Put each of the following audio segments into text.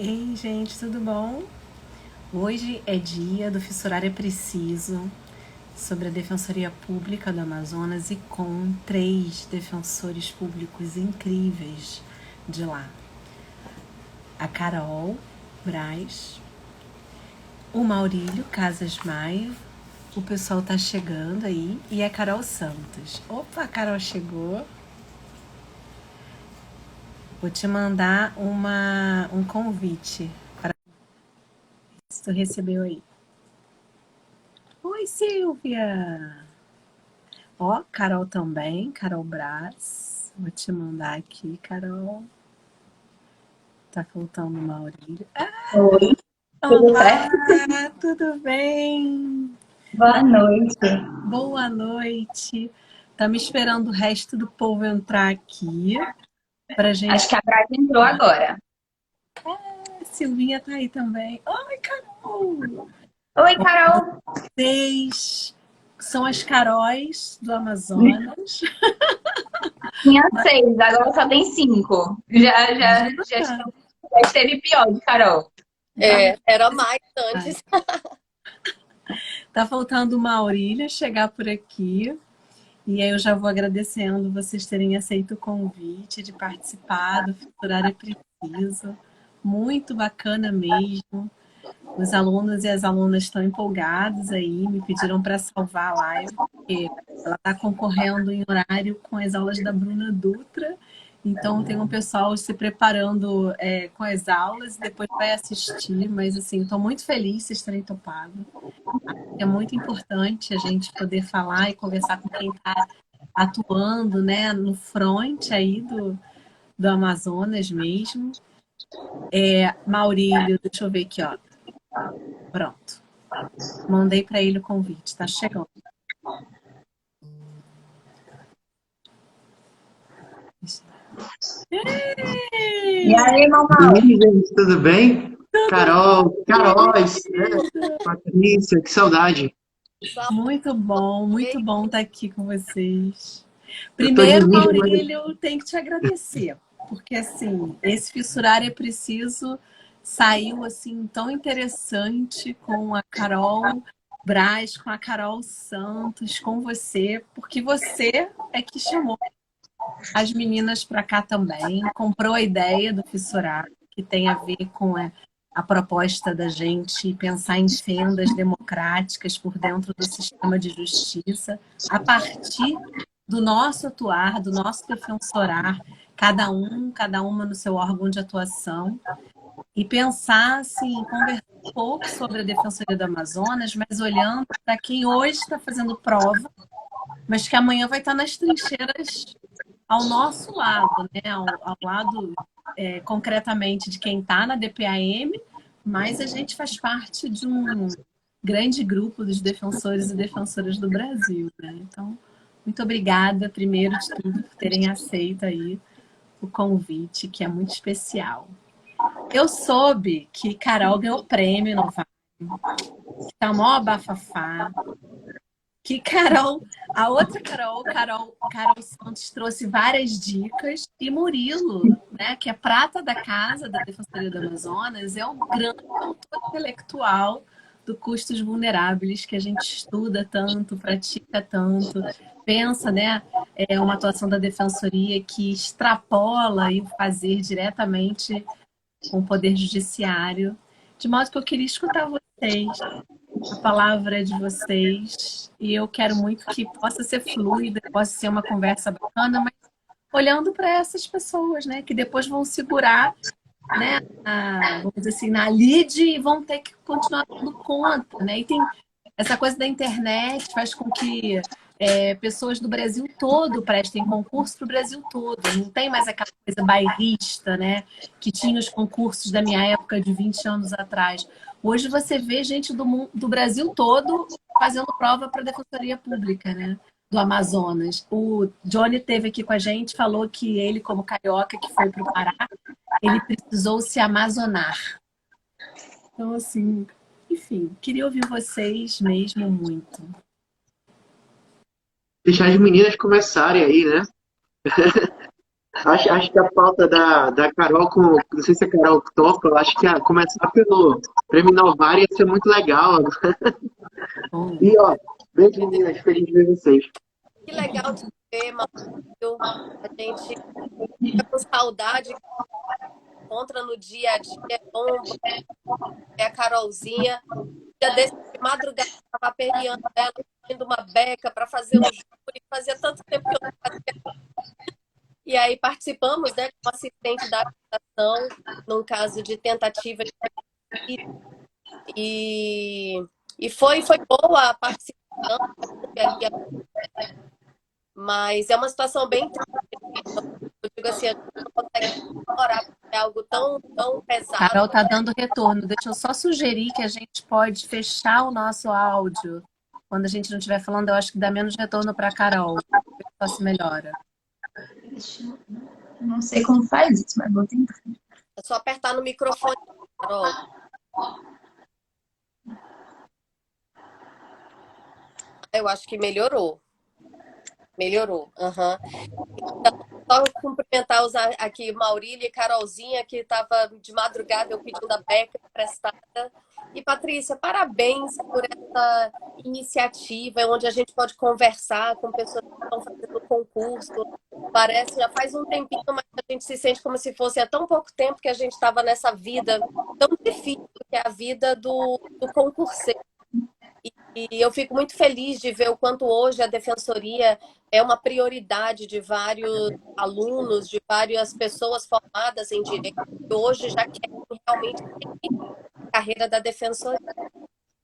Ei, gente, tudo bom? Hoje é dia do Fissurar é Preciso, sobre a Defensoria Pública do Amazonas e com 3 defensores públicos incríveis de lá. A Carol Braz, o Maurílio Casas Maia, o pessoal tá chegando aí, e a Carol Santos. Opa, a Carol chegou. Vou te mandar um convite para se tu recebeu aí. Oi, Silvia! Ó, Carol também, Carol Braz. Vou te mandar aqui, Carol. Tá faltando o Maurílio. Oi, tudo Olá, certo? tudo bem? Boa noite. Boa noite. Tá me esperando o resto do povo entrar aqui pra Acho gente. que a Brad entrou agora. A Silvinha tá aí também. Oi, Carol! Oi, Carol. Vocês são as Caróis do Amazonas. Tinha 6, agora só tem 5. Já esteve pior de Carol. Tá, Era mais antes. tá faltando o Maurílio chegar por aqui. E aí eu já vou agradecendo vocês terem aceito o convite de participar do Futurar é Preciso. Muito bacana mesmo. Os alunos e as alunas estão empolgados aí, me pediram para salvar a live, porque ela está concorrendo em horário com as aulas da Bruna Dutra. Então tem um pessoal se preparando com as aulas e depois vai assistir, mas assim, estou muito feliz de vocês terem topado. É muito importante a gente poder falar e conversar com quem está atuando, né, no front aí do Amazonas mesmo. Maurílio, deixa eu ver aqui, ó. Pronto. Mandei para ele o convite, tá chegando. E Ei, aí, E Mamal? aí, gente, tudo bem? tudo Carol, bem? Caróis, né? Patrícia, que saudade. Muito bom estar aqui com vocês. Eu tô de Primeiro, vídeo, mas Maurílio, tenho que te agradecer, porque assim, esse Fissurar é Preciso saiu assim tão interessante com a Carol Braz, com a Carol Santos, com você, porque você é que chamou as meninas para cá também, comprou a ideia do Fissurar, que tem a ver com a proposta da gente pensar em fendas democráticas por dentro do sistema de justiça, a partir do nosso atuar, do nosso defensorar, cada uma no seu órgão de atuação, e pensar, assim, conversar um pouco sobre a Defensoria do Amazonas, mas olhando para quem hoje está fazendo prova, mas que amanhã vai estar nas trincheiras ao nosso lado, né? Ao lado concretamente de quem está na DPAM, mas a gente faz parte de um grande grupo dos defensores e defensoras do Brasil, né? Então, muito obrigada, primeiro de tudo, por terem aceito aí o convite, que é muito especial. Eu soube que Carol ganhou prêmio no Vale, que tá mó bafafá, que Carol, a outra Carol Santos trouxe várias dicas e Murilo, né, que é prata da casa da Defensoria do Amazonas, é o grande autor intelectual do Custos Vulneráveis, que a gente estuda tanto, pratica tanto, pensa, né, uma atuação da Defensoria que extrapola e o fazer diretamente com o Poder Judiciário, de modo que eu queria escutar vocês, a palavra é de vocês e eu quero muito que possa ser fluida, possa ser uma conversa bacana, mas olhando para essas pessoas, né, que depois vão segurar, né, vamos dizer assim, na lead e vão ter que continuar dando conta, né? E tem essa coisa da internet faz com que pessoas do Brasil todo prestem concurso para o Brasil todo. Não tem mais aquela coisa bairrista, né? Que tinha os concursos da minha época de 20 anos atrás. Hoje você vê gente do Brasil todo fazendo prova para a Defensoria Pública, né? Do Amazonas. O Johnny teve aqui com a gente, falou que ele, como carioca que foi para o Pará, ele precisou se amazonar. Então, assim, enfim, queria ouvir vocês mesmo muito. deixar as meninas começarem aí, né? Acho que a pauta da Carol com. Não sei se a Carol topa, eu acho que começar pelo Prêmio Inovar ia ser muito legal. Bom, E, ó, beijo, meninas. Feliz de ver vocês. Que legal te ver, Maurício. A gente fica com saudade, encontra no dia a dia, é bom ver a Carolzinha. Dia desse de madrugada, eu estava aperreando ela, pedindo uma beca para fazer um júri. Fazia tanto tempo que eu não fazia. E aí participamos, né, como assistente da habitação, num caso de tentativa de feminicídio. E foi boa a participação, mas é uma situação bem triste. Eu digo assim, a gente não consegue ignorar, porque é algo tão pesado. Carol tá dando retorno. Deixa eu só sugerir que a gente pode fechar o nosso áudio. Quando a gente não estiver falando, eu acho que dá menos retorno para a Carol. Só se melhora. Não sei como faz isso, mas vou tentar. É só apertar no microfone, Carol. Eu acho que melhorou. Melhorou. Uhum. Então, só cumprimentar aqui Maurília e Carolzinha, que estava de madrugada eu pedindo a beca emprestada. E, Patrícia, parabéns por essa iniciativa, onde a gente pode conversar com pessoas que estão fazendo concurso. Parece, já faz um tempinho, mas a gente se sente como se fosse há tão pouco tempo que a gente estava nessa vida tão difícil, que é a vida do concurseiro. E eu fico muito feliz de ver o quanto hoje a defensoria é uma prioridade de vários alunos, de várias pessoas formadas em direito, que hoje já querem realmente seguir a carreira da defensoria.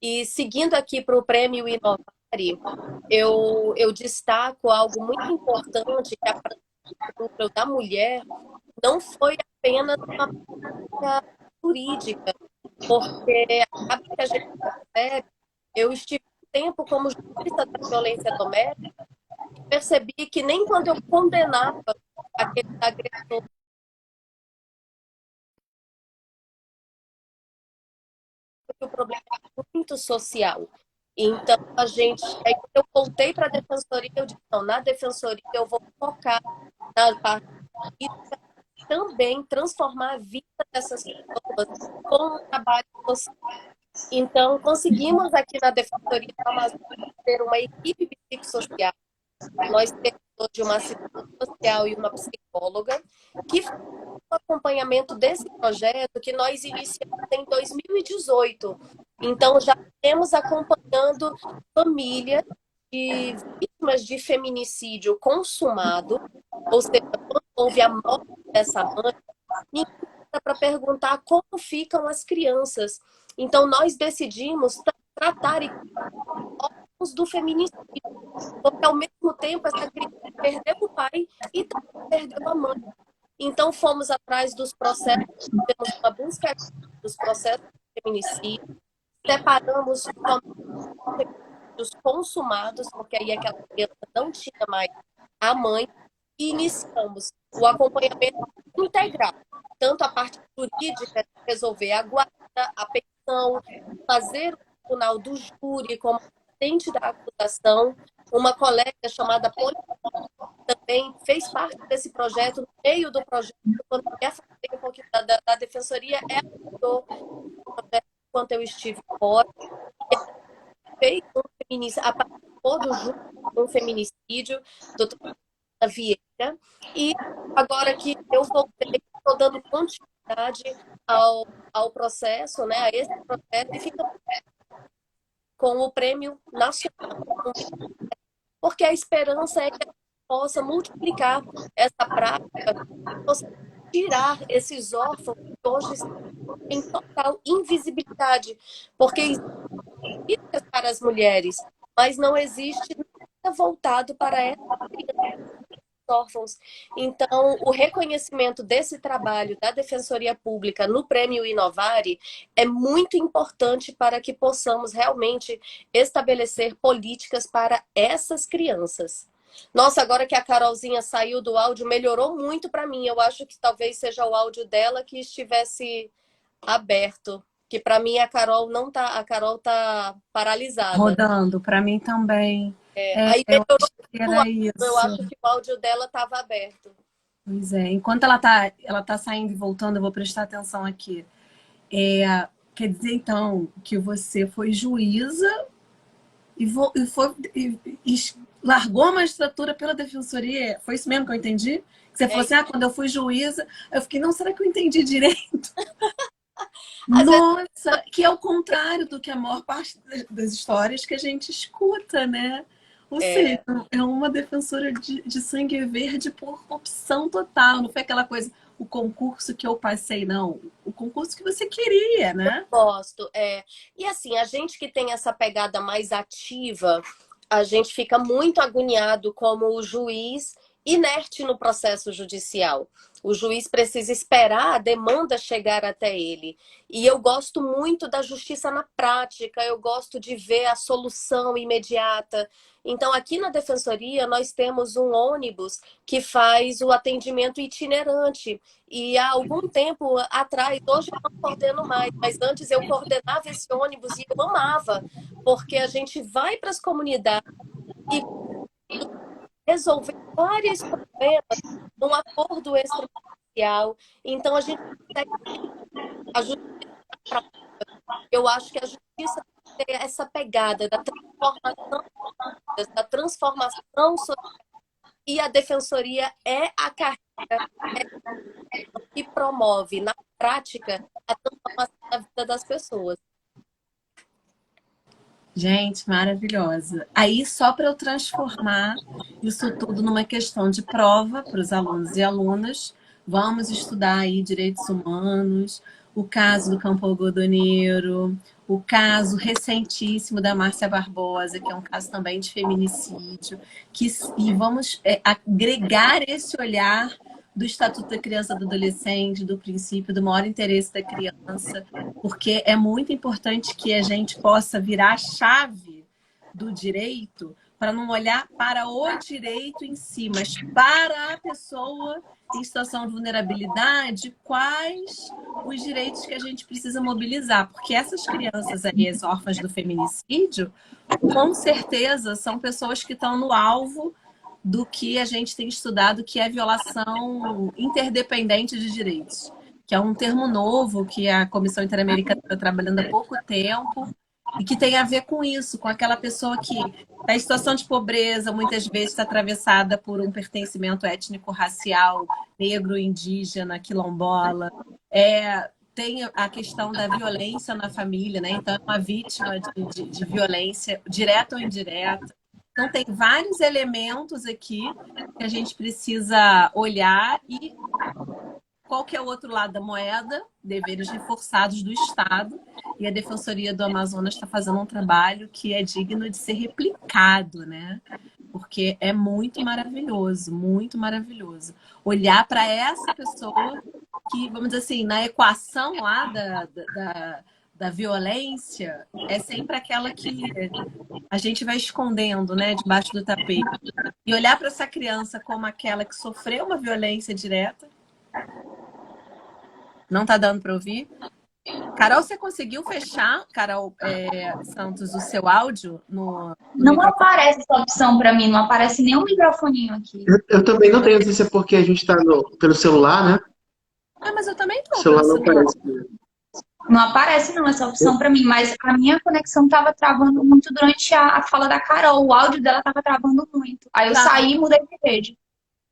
E seguindo aqui para o Prêmio Inovare, eu destaco algo muito importante, que a prática da mulher não foi apenas uma prática jurídica, porque acaba que a gente percebe. Eu estive um tempo como jurista da violência doméstica e percebi que nem quando eu condenava aquele agressor, o problema é muito social. Então, aí quando eu voltei para a defensoria, eu disse, não, na defensoria eu vou focar na parte jurídica e também transformar a vida dessas pessoas com o trabalho social. Então, conseguimos aqui na Defensoria do Amazonas ter uma equipe psicossocial. Nós temos hoje uma assistente social e uma psicóloga que faz o acompanhamento desse projeto que nós iniciamos em 2018. Então, já temos acompanhando famílias de vítimas de feminicídio consumado, ou seja, quando houve a morte dessa mãe, ninguém para perguntar como ficam as crianças. Então, nós decidimos tratar órfãos do feminicídio, porque ao mesmo tempo essa criança perdeu o pai e também perdeu a mãe. Então, fomos atrás dos processos, fizemos uma busca dos processos de feminicídio, separamos os consumados, porque aí aquela criança não tinha mais a mãe, e iniciamos o acompanhamento integral, tanto a parte jurídica, de resolver a guarda, a pensão, fazer o tribunal do júri como assistente da acusação. Uma colega chamada Polina também fez parte desse projeto, no meio do projeto, quando eu ia fazer um pouquinho da defensoria, ela ajudou o projeto enquanto eu estive fora. Fez um feminicídio, participou do júri de um feminicídio, doutora Vieira, e agora que eu voltei, estou dando continuidade ao processo, né, a esse projeto, e fica com o Prêmio Nacional, porque a esperança é que a gente possa multiplicar essa prática, possa tirar esses órfãos que hoje estão em total invisibilidade, porque existe para as mulheres, mas não existe nada voltado para essas crianças órfãos. Então, o reconhecimento desse trabalho da Defensoria Pública no Prêmio Inovare é muito importante para que possamos realmente estabelecer políticas para essas crianças. Nossa, agora que a Carolzinha saiu do áudio, melhorou muito para mim. Eu acho que talvez seja o áudio dela que estivesse aberto. Que para mim a Carol não tá, a Carol tá paralisada. Rodando, para mim também. Aí melhorou. Era isso. Eu acho que o áudio dela estava aberto. Pois é, enquanto ela tá saindo e voltando, eu vou prestar atenção aqui. Quer dizer, então, que você foi juíza e largou a magistratura pela defensoria? Foi isso mesmo que eu entendi? Que você falou assim, quando eu fui juíza, eu fiquei, não, será que eu entendi direito? Às vezes, Nossa, que é o contrário do que a maior parte das histórias que a gente escuta, né? Ou seja, é uma defensora de sangue verde por opção total. Não foi aquela coisa, o concurso que eu passei, não. O concurso que você queria, né? gosto. E assim, a gente que tem essa pegada mais ativa, a gente fica muito agoniado como o juiz inerte no processo judicial. O juiz precisa esperar a demanda chegar até ele. E eu gosto muito da justiça na prática, eu gosto de ver a solução imediata. Então, aqui na Defensoria, nós temos um ônibus que faz o atendimento itinerante. E há algum tempo atrás, hoje eu não coordeno mais, mas antes eu coordenava esse ônibus e eu amava, porque a gente vai para as comunidades e resolver vários problemas num acordo extrajudicial. Então, a gente consegue a justiça. Eu acho que a justiça tem que ter essa pegada da transformação social, e a defensoria é a carreira que promove, na prática, a transformação da vida das pessoas. Gente, maravilhosa. Aí, só para eu transformar isso tudo numa questão de prova para os alunos e alunas, vamos estudar aí direitos humanos, o caso do Campo Algodoneiro, o caso recentíssimo da Márcia Barbosa, que é um caso também de feminicídio, e vamos agregar esse olhar do Estatuto da Criança e do Adolescente, do princípio do maior interesse da criança, porque é muito importante que a gente possa virar a chave do direito para não olhar para o direito em si, mas para a pessoa em situação de vulnerabilidade, quais os direitos que a gente precisa mobilizar. Porque essas crianças aí, as órfãs do feminicídio, com certeza são pessoas que estão no alvo do que a gente tem estudado, que é violação interdependente de direitos, que é um termo novo que a Comissão Interamericana está trabalhando há pouco tempo e que tem a ver com isso, com aquela pessoa que está em situação de pobreza, muitas vezes está atravessada por um pertencimento étnico-racial, negro, indígena, quilombola. Tem a questão da violência na família, né? Então é uma vítima de violência, direta ou indireta. Então, tem vários elementos aqui que a gente precisa olhar e qual que é o outro lado da moeda? Deveres reforçados do Estado. E a Defensoria do Amazonas está fazendo um trabalho que é digno de ser replicado, né? Porque é muito maravilhoso, muito maravilhoso. Olhar para essa pessoa que, vamos dizer assim, na equação lá da violência, é sempre aquela que a gente vai escondendo, né, debaixo do tapete. E olhar para essa criança como aquela que sofreu uma violência direta. Não está dando para ouvir? Carol, você conseguiu fechar, Carol Santos, o seu áudio no Não microfone? aparece essa opção para mim, não aparece nenhum microfoninho aqui. Eu também não tenho, não sei se é porque a gente está pelo celular, né? Mas eu também O estou celular pelo não celular. aparece. Não aparece não essa opção para mim, mas a minha conexão estava travando muito durante a fala da Carol. O áudio dela estava travando muito. Aí eu saí e mudei de rede.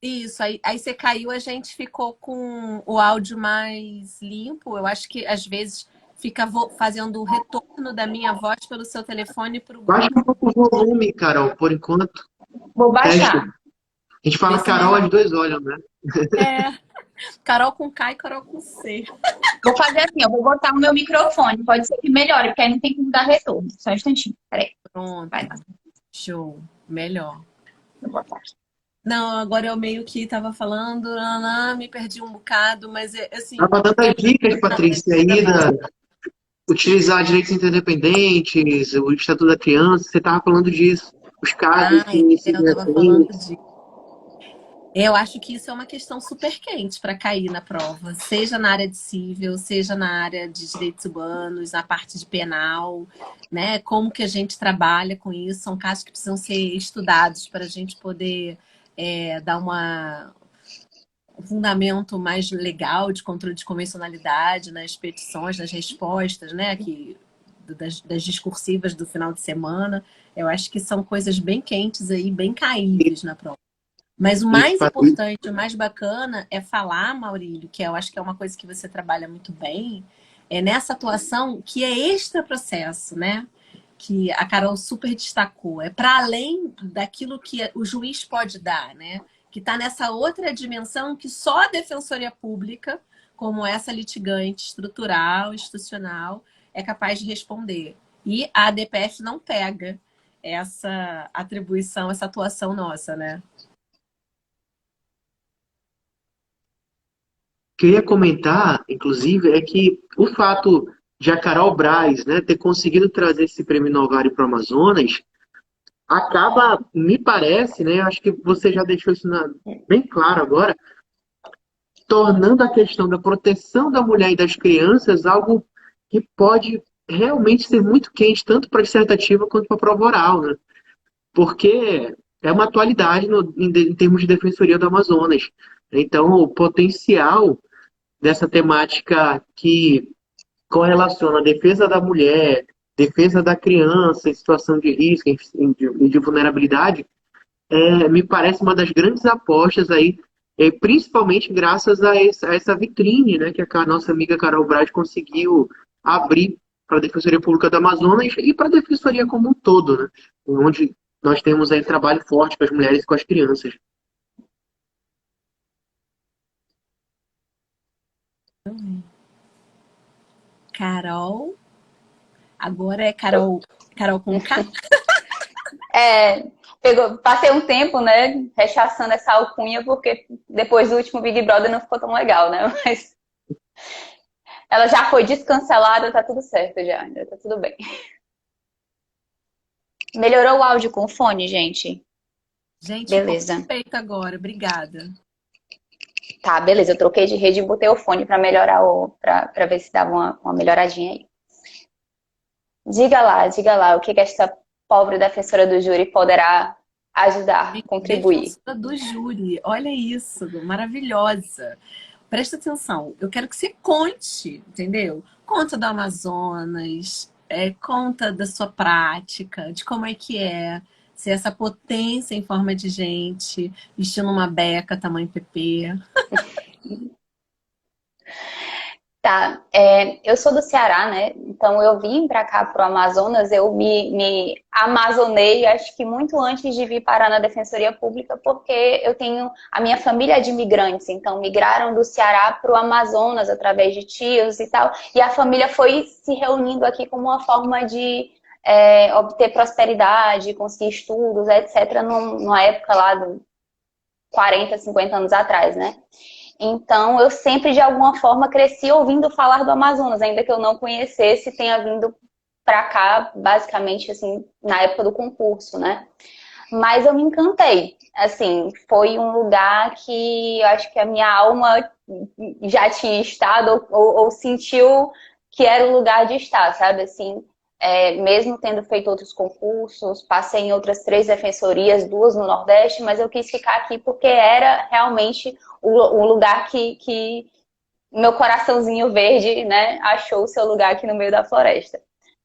Isso, aí você caiu, a gente ficou com o áudio mais limpo. Eu acho que às vezes fica fazendo o retorno da minha voz pelo seu telefone para o Baixa Google. um pouco o volume, Carol, por enquanto. Vou Teste. baixar. A gente fala Vê se Carol, melhora. as dois olham, né? Carol com K e Carol com C. Vou fazer assim, eu vou botar o meu microfone. Pode ser que melhore, porque aí não tem como dar retorno. Só um instantinho. Peraí. Pronto. Vai lá. Show. Melhor. Vou botar aqui. Não, agora eu meio que estava falando, me perdi um bocado, mas assim. Estava dando as dicas, Patrícia, aí utilizar direitos interdependentes, o Estatuto da Criança, você estava falando disso. Os casos que se eu estava falando referem. de. Eu acho que isso é uma questão super quente para cair na prova, seja na área de civil, seja na área de direitos humanos, na parte de penal, né? Como que a gente trabalha com isso? São casos que precisam ser estudados para a gente poder dar fundamento mais legal de controle de convencionalidade nas petições, nas respostas, né, das discursivas do final de semana. Eu acho que são coisas bem quentes aí, bem caíveis na prova. Mas o mais importante, o mais bacana é falar, Maurílio, que eu acho que é uma coisa que você trabalha muito bem, é nessa atuação que é extra processo, né? Que a Carol super destacou. É para além daquilo que o juiz pode dar, né? Que está nessa outra dimensão que só a Defensoria Pública, como essa litigante estrutural, institucional, é capaz de responder. E a ADPF não pega essa atribuição, essa atuação nossa, né? O que eu ia comentar, inclusive, é que o fato de a Carol Braz, né, ter conseguido trazer esse prêmio Novari para o Amazonas acaba, me parece, né, acho que você já deixou isso bem claro agora, tornando a questão da proteção da mulher e das crianças algo que pode realmente ser muito quente, tanto para a dissertativa quanto para a prova oral, né? Porque é uma atualidade em termos de defensoria do Amazonas. Então, o potencial dessa temática que correlaciona a defesa da mulher, defesa da criança em situação de risco e de vulnerabilidade, me parece uma das grandes apostas aí, principalmente graças a essa vitrine, né, que a nossa amiga Carol Braz conseguiu abrir para a Defensoria Pública do Amazonas e para a Defensoria como um todo, né, onde nós temos aí trabalho forte com as mulheres e com as crianças. Carol. Agora é Carol com K? Passei um tempo, né, rechaçando essa alcunha, porque depois do último Big Brother não ficou tão legal, né? Mas ela já foi descancelada, tá tudo certo já tá tudo bem. Melhorou o áudio com o fone, gente? Gente, beleza. Perfeito agora, obrigada. Tá, beleza, eu troquei de rede e botei o fone para melhorar, para ver se dava uma melhoradinha aí. Diga lá, o que esta pobre defensora do júri poderá ajudar, contribuir? Defensora do júri, olha isso, maravilhosa. Presta atenção, eu quero que você conte, entendeu? Conta do Amazonas, conta da sua prática, de como é que é ser essa potência em forma de gente, vestindo uma beca tamanho PP. Tá, eu sou do Ceará, né? Então eu vim para cá, pro Amazonas, eu me amazonei, acho que muito antes de vir parar na Defensoria Pública, porque eu tenho a minha família de imigrantes, então migraram do Ceará pro Amazonas através de tios e tal, e a família foi se reunindo aqui como uma forma de obter prosperidade, conseguir estudos, etc., numa época lá de 40, 50 anos atrás, né? Então, eu sempre, de alguma forma, cresci ouvindo falar do Amazonas, ainda que eu não conhecesse, tenha vindo para cá, basicamente, assim, na época do concurso, né? Mas eu me encantei. Assim, foi um lugar que eu acho que a minha alma já tinha estado ou sentiu que era o lugar de estar, sabe? Assim, mesmo tendo feito outros concursos, passei em outras 3 defensorias, 2 no Nordeste, mas eu quis ficar aqui porque era realmente o lugar que meu coraçãozinho verde, né, achou o seu lugar aqui no meio da floresta.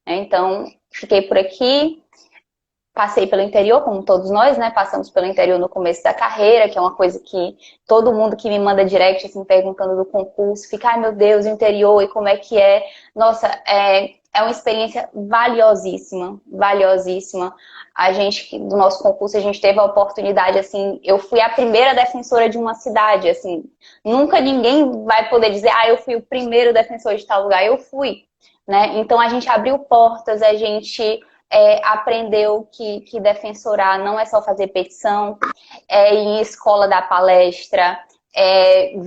Então, fiquei por aqui, passei pelo interior, como todos nós, né, passamos pelo interior no começo da carreira, que é uma coisa que todo mundo que me manda direct, assim, perguntando do concurso, fica, ai meu Deus, o interior, e como é que é? Nossa, é uma experiência valiosíssima, valiosíssima. A gente, do nosso concurso, a gente teve a oportunidade, assim, eu fui a primeira defensora de uma cidade, assim, nunca ninguém vai poder dizer, eu fui o primeiro defensor de tal lugar, eu fui, né? Então a gente abriu portas, a gente aprendeu que defensorar não é só fazer petição, ir em escola dar palestra,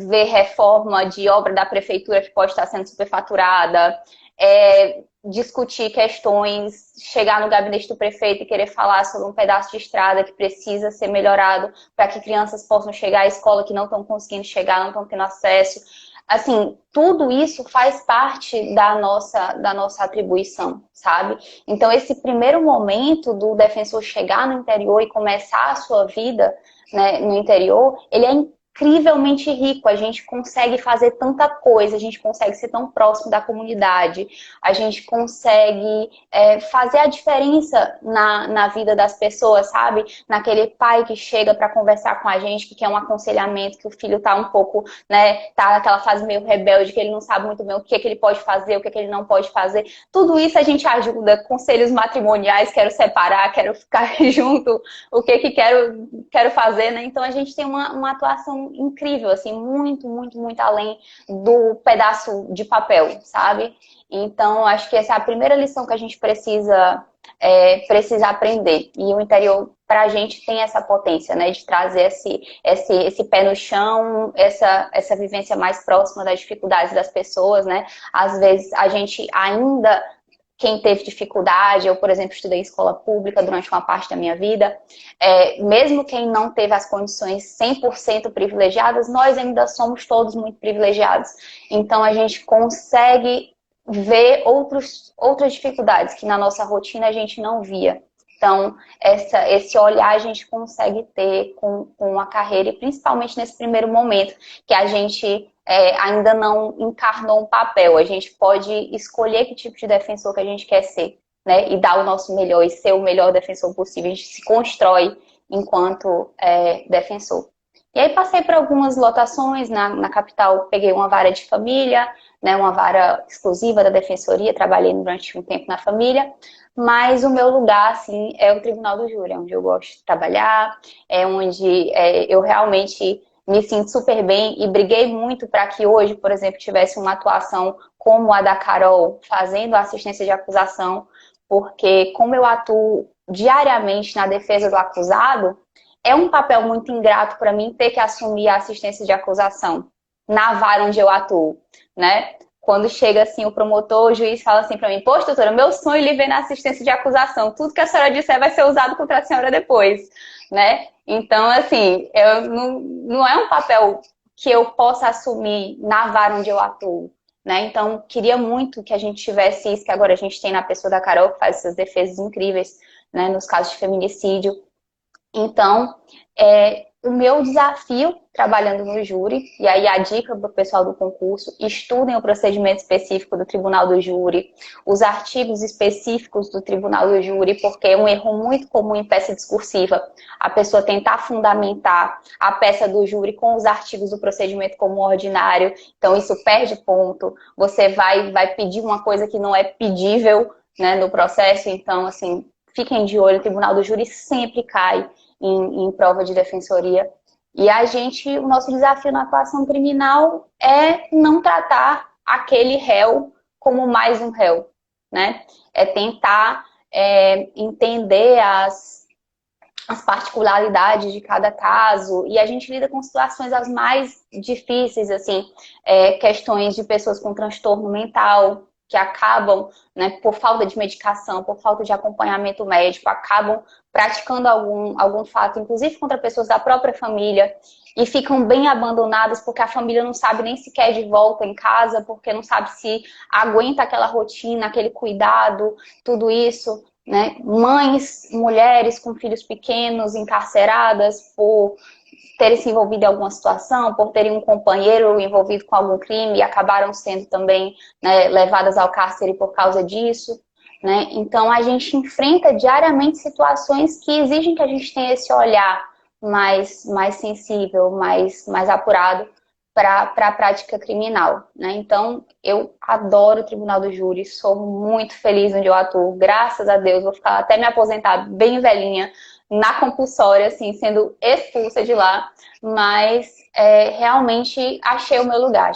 ver reforma de obra da prefeitura que pode estar sendo superfaturada, discutir questões, chegar no gabinete do prefeito e querer falar sobre um pedaço de estrada que precisa ser melhorado para que crianças possam chegar à escola que não estão conseguindo chegar, não estão tendo acesso. Assim, tudo isso faz parte da nossa atribuição, sabe? Então, esse primeiro momento do defensor chegar no interior e começar a sua vida, né, no interior, ele é incrivelmente rico. A gente consegue fazer tanta coisa, a gente consegue ser tão próximo da comunidade, a gente consegue fazer a diferença na vida das pessoas, sabe? Naquele pai que chega para conversar com a gente, que quer um aconselhamento, que o filho tá um pouco, né, tá naquela fase meio rebelde, que ele não sabe muito bem o que ele pode fazer, o que ele não pode fazer. Tudo isso a gente ajuda, conselhos matrimoniais, quero separar, quero ficar junto, o que quero fazer, né? Então a gente tem uma atuação incrível, assim, muito, muito, muito além do pedaço de papel, sabe? Então acho que essa é a primeira lição que a gente precisa aprender. E o interior, para a gente, tem essa potência, né? De trazer esse pé no chão, essa vivência mais próxima das dificuldades das pessoas, né? Às vezes a gente ainda... Quem teve dificuldade, eu, por exemplo, estudei em escola pública durante uma parte da minha vida, mesmo quem não teve as condições 100% privilegiadas, nós ainda somos todos muito privilegiados. Então, a gente consegue ver outras dificuldades que na nossa rotina a gente não via. Então, esse olhar a gente consegue ter com a carreira, e principalmente nesse primeiro momento, que a gente ainda não encarnou um papel. A gente pode escolher que tipo de defensor que a gente quer ser, né? E dar o nosso melhor e ser o melhor defensor possível. A gente se constrói enquanto defensor. E aí passei por algumas lotações na capital, peguei uma vara de família, né, uma vara exclusiva da defensoria, trabalhei durante um tempo na família, mas o meu lugar, assim, é o Tribunal do Júri, é onde eu gosto de trabalhar, é onde eu realmente me sinto super bem e briguei muito para que hoje, por exemplo, tivesse uma atuação como a da Carol, fazendo assistência de acusação, porque como eu atuo diariamente na defesa do acusado, é um papel muito ingrato para mim ter que assumir a assistência de acusação na vara onde eu atuo, né? Quando chega assim o promotor, o juiz fala assim para mim: poxa, doutora, meu sonho é lhe ver na assistência de acusação. Tudo que a senhora disser vai ser usado contra a senhora depois, né? Então, assim, não é um papel que eu possa assumir na vara onde eu atuo, né? Então, queria muito que a gente tivesse isso que agora a gente tem na pessoa da Carol, que faz essas defesas incríveis, né, nos casos de feminicídio. Então, o meu desafio trabalhando no júri, e aí a dica para o pessoal do concurso: estudem o procedimento específico do Tribunal do Júri, os artigos específicos do Tribunal do Júri, porque é um erro muito comum em peça discursiva a pessoa tentar fundamentar a peça do júri com os artigos do procedimento comum ordinário, então isso perde ponto, você vai pedir uma coisa que não é pedível, né, no processo. Então, assim, fiquem de olho, o Tribunal do Júri sempre cai em prova de defensoria. E o nosso desafio na atuação criminal é não tratar aquele réu como mais um réu, né? É tentar entender as particularidades de cada caso, e a gente lida com situações as mais difíceis, assim, questões de pessoas com transtorno mental, que acabam, né, por falta de medicação, por falta de acompanhamento médico, acabam praticando algum fato, inclusive contra pessoas da própria família, e ficam bem abandonadas porque a família não sabe nem sequer de volta em casa, porque não sabe se aguenta aquela rotina, aquele cuidado, tudo isso, né? Mães, mulheres com filhos pequenos, encarceradas por terem se envolvido em alguma situação, por terem um companheiro envolvido com algum crime e acabaram sendo também, né, levadas ao cárcere por causa disso, né? Então a gente enfrenta diariamente situações que exigem que a gente tenha esse olhar mais sensível, mais apurado para a prática criminal, né? Então eu adoro o Tribunal do Júri, sou muito feliz onde eu atuo, graças a Deus, vou ficar até me aposentar bem velhinha na compulsória, assim, sendo expulsa de lá, mas realmente achei o meu lugar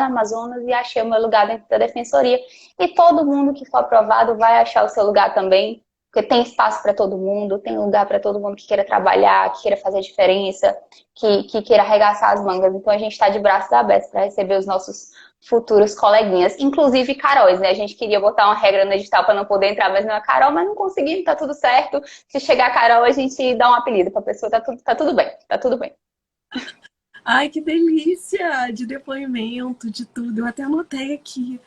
no Amazonas e achei o meu lugar dentro da defensoria, e todo mundo que for aprovado vai achar o seu lugar também, porque tem espaço para todo mundo, tem lugar para todo mundo que queira trabalhar, que queira fazer diferença, que queira arregaçar as mangas. Então a gente está de braços abertos para receber os nossos futuros coleguinhas, inclusive Caróis, né? A gente queria botar uma regra no edital para não poder entrar mais na Carol, mas não conseguimos, tá tudo certo. Se chegar a Carol, a gente dá um apelido para a pessoa, tá tudo bem, tá tudo bem. Ai, que delícia de depoimento, de tudo. Eu até anotei aqui.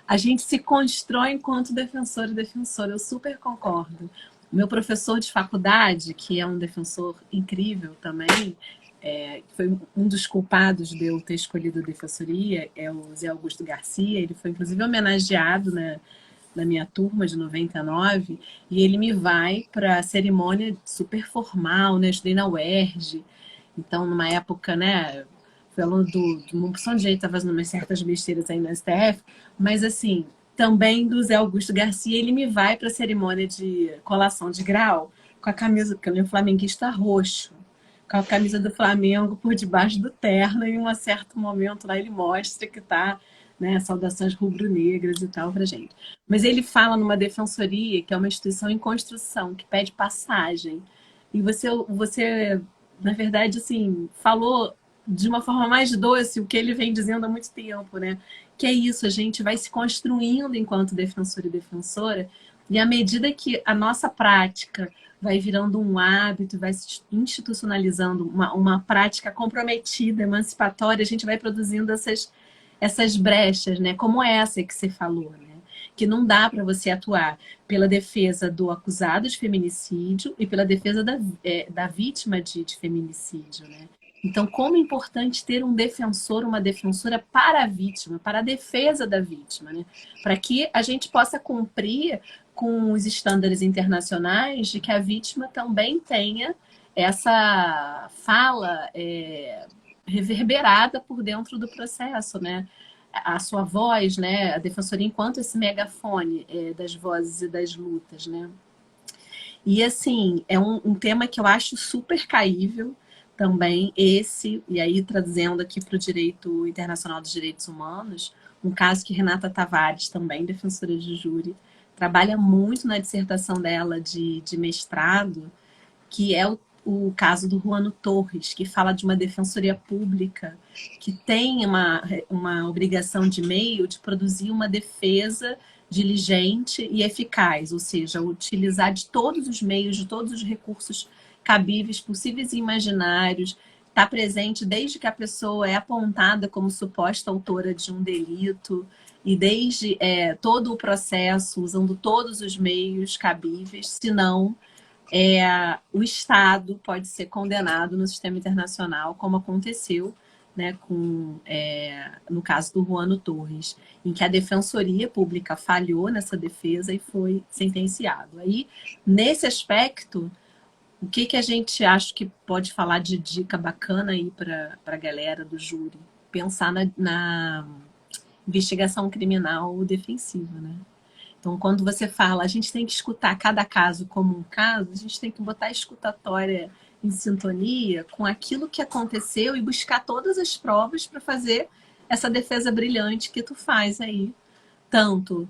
A gente se constrói enquanto defensor e defensora. Eu super concordo. O meu professor de faculdade, que é um defensor incrível também, foi um dos culpados de eu ter escolhido a defensoria, é o Zé Augusto Garcia. Ele foi, inclusive, homenageado na minha turma de 99, e ele me vai para a cerimônia super formal, né? Eu estudei na UERJ, então, numa época, né? Fui aluno de uma opção de direito, estava fazendo umas certas besteiras aí no STF, mas, assim, também do Zé Augusto Garcia, ele me vai para a cerimônia de colação de grau com a camisa, porque ele é um flamenguista roxo, com a camisa do Flamengo por debaixo do terno, e em um certo momento lá ele mostra que tá, né, saudações rubro-negras e tal pra gente. Mas ele fala numa defensoria, que é uma instituição em construção, que pede passagem. E você na verdade, assim, falou de uma forma mais doce o que ele vem dizendo há muito tempo, né? Que é isso, a gente vai se construindo enquanto defensor e defensora, e à medida que a nossa prática vai virando um hábito, vai se institucionalizando uma prática comprometida, emancipatória, a gente vai produzindo essas brechas, né? Como essa que você falou, né? Que não dá para você atuar pela defesa do acusado de feminicídio e pela defesa da vítima de feminicídio, né? Então, como é importante ter um defensor, uma defensora para a vítima, para a defesa da vítima, né? Para que a gente possa cumprir com os estándares internacionais de que a vítima também tenha essa fala reverberada por dentro do processo, né? A sua voz, né? A defensoria enquanto esse megafone das vozes e das lutas, né? E assim, é um tema que eu acho super caível também, e aí trazendo aqui para o direito internacional dos direitos humanos, um caso que Renata Tavares, também defensora de júri, trabalha muito na dissertação dela de mestrado, que é o caso do Ruano Torres, que fala de uma defensoria pública que tem uma obrigação de meio de produzir uma defesa diligente e eficaz, ou seja, utilizar de todos os meios, de todos os recursos cabíveis, possíveis e imaginários, está presente desde que a pessoa é apontada como suposta autora de um delito, e desde todo o processo, usando todos os meios cabíveis, senão o Estado pode ser condenado no sistema internacional, como aconteceu, né, no caso do Ruano Torres, em que a Defensoria Pública falhou nessa defesa e foi sentenciado. Aí, nesse aspecto, o que a gente acha que pode falar de dica bacana aí para a galera do júri? Pensar na investigação criminal defensiva, né? Então, quando você fala, a gente tem que escutar cada caso como um caso, a gente tem que botar a escutatória em sintonia com aquilo que aconteceu e buscar todas as provas para fazer essa defesa brilhante que tu faz aí. Tanto,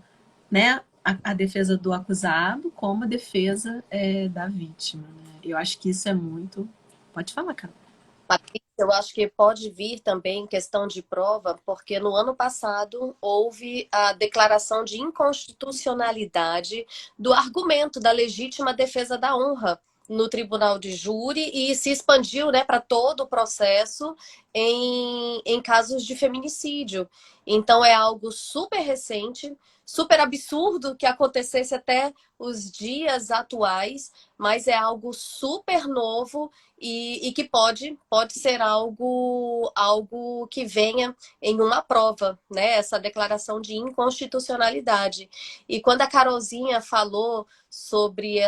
né, a defesa do acusado como a defesa da vítima, né? Eu acho que isso é muito... Pode falar, cara. Patrícia, eu acho que pode vir também questão de prova, porque no ano passado houve a declaração de inconstitucionalidade do argumento da legítima defesa da honra no Tribunal de Júri e se expandiu, né, para todo o processo em casos de feminicídio. Então é algo super recente, super absurdo que acontecesse até os dias atuais, mas é algo super novo e que pode ser algo que venha em uma prova, né? Essa declaração de inconstitucionalidade. E quando a Carolzinha falou sobre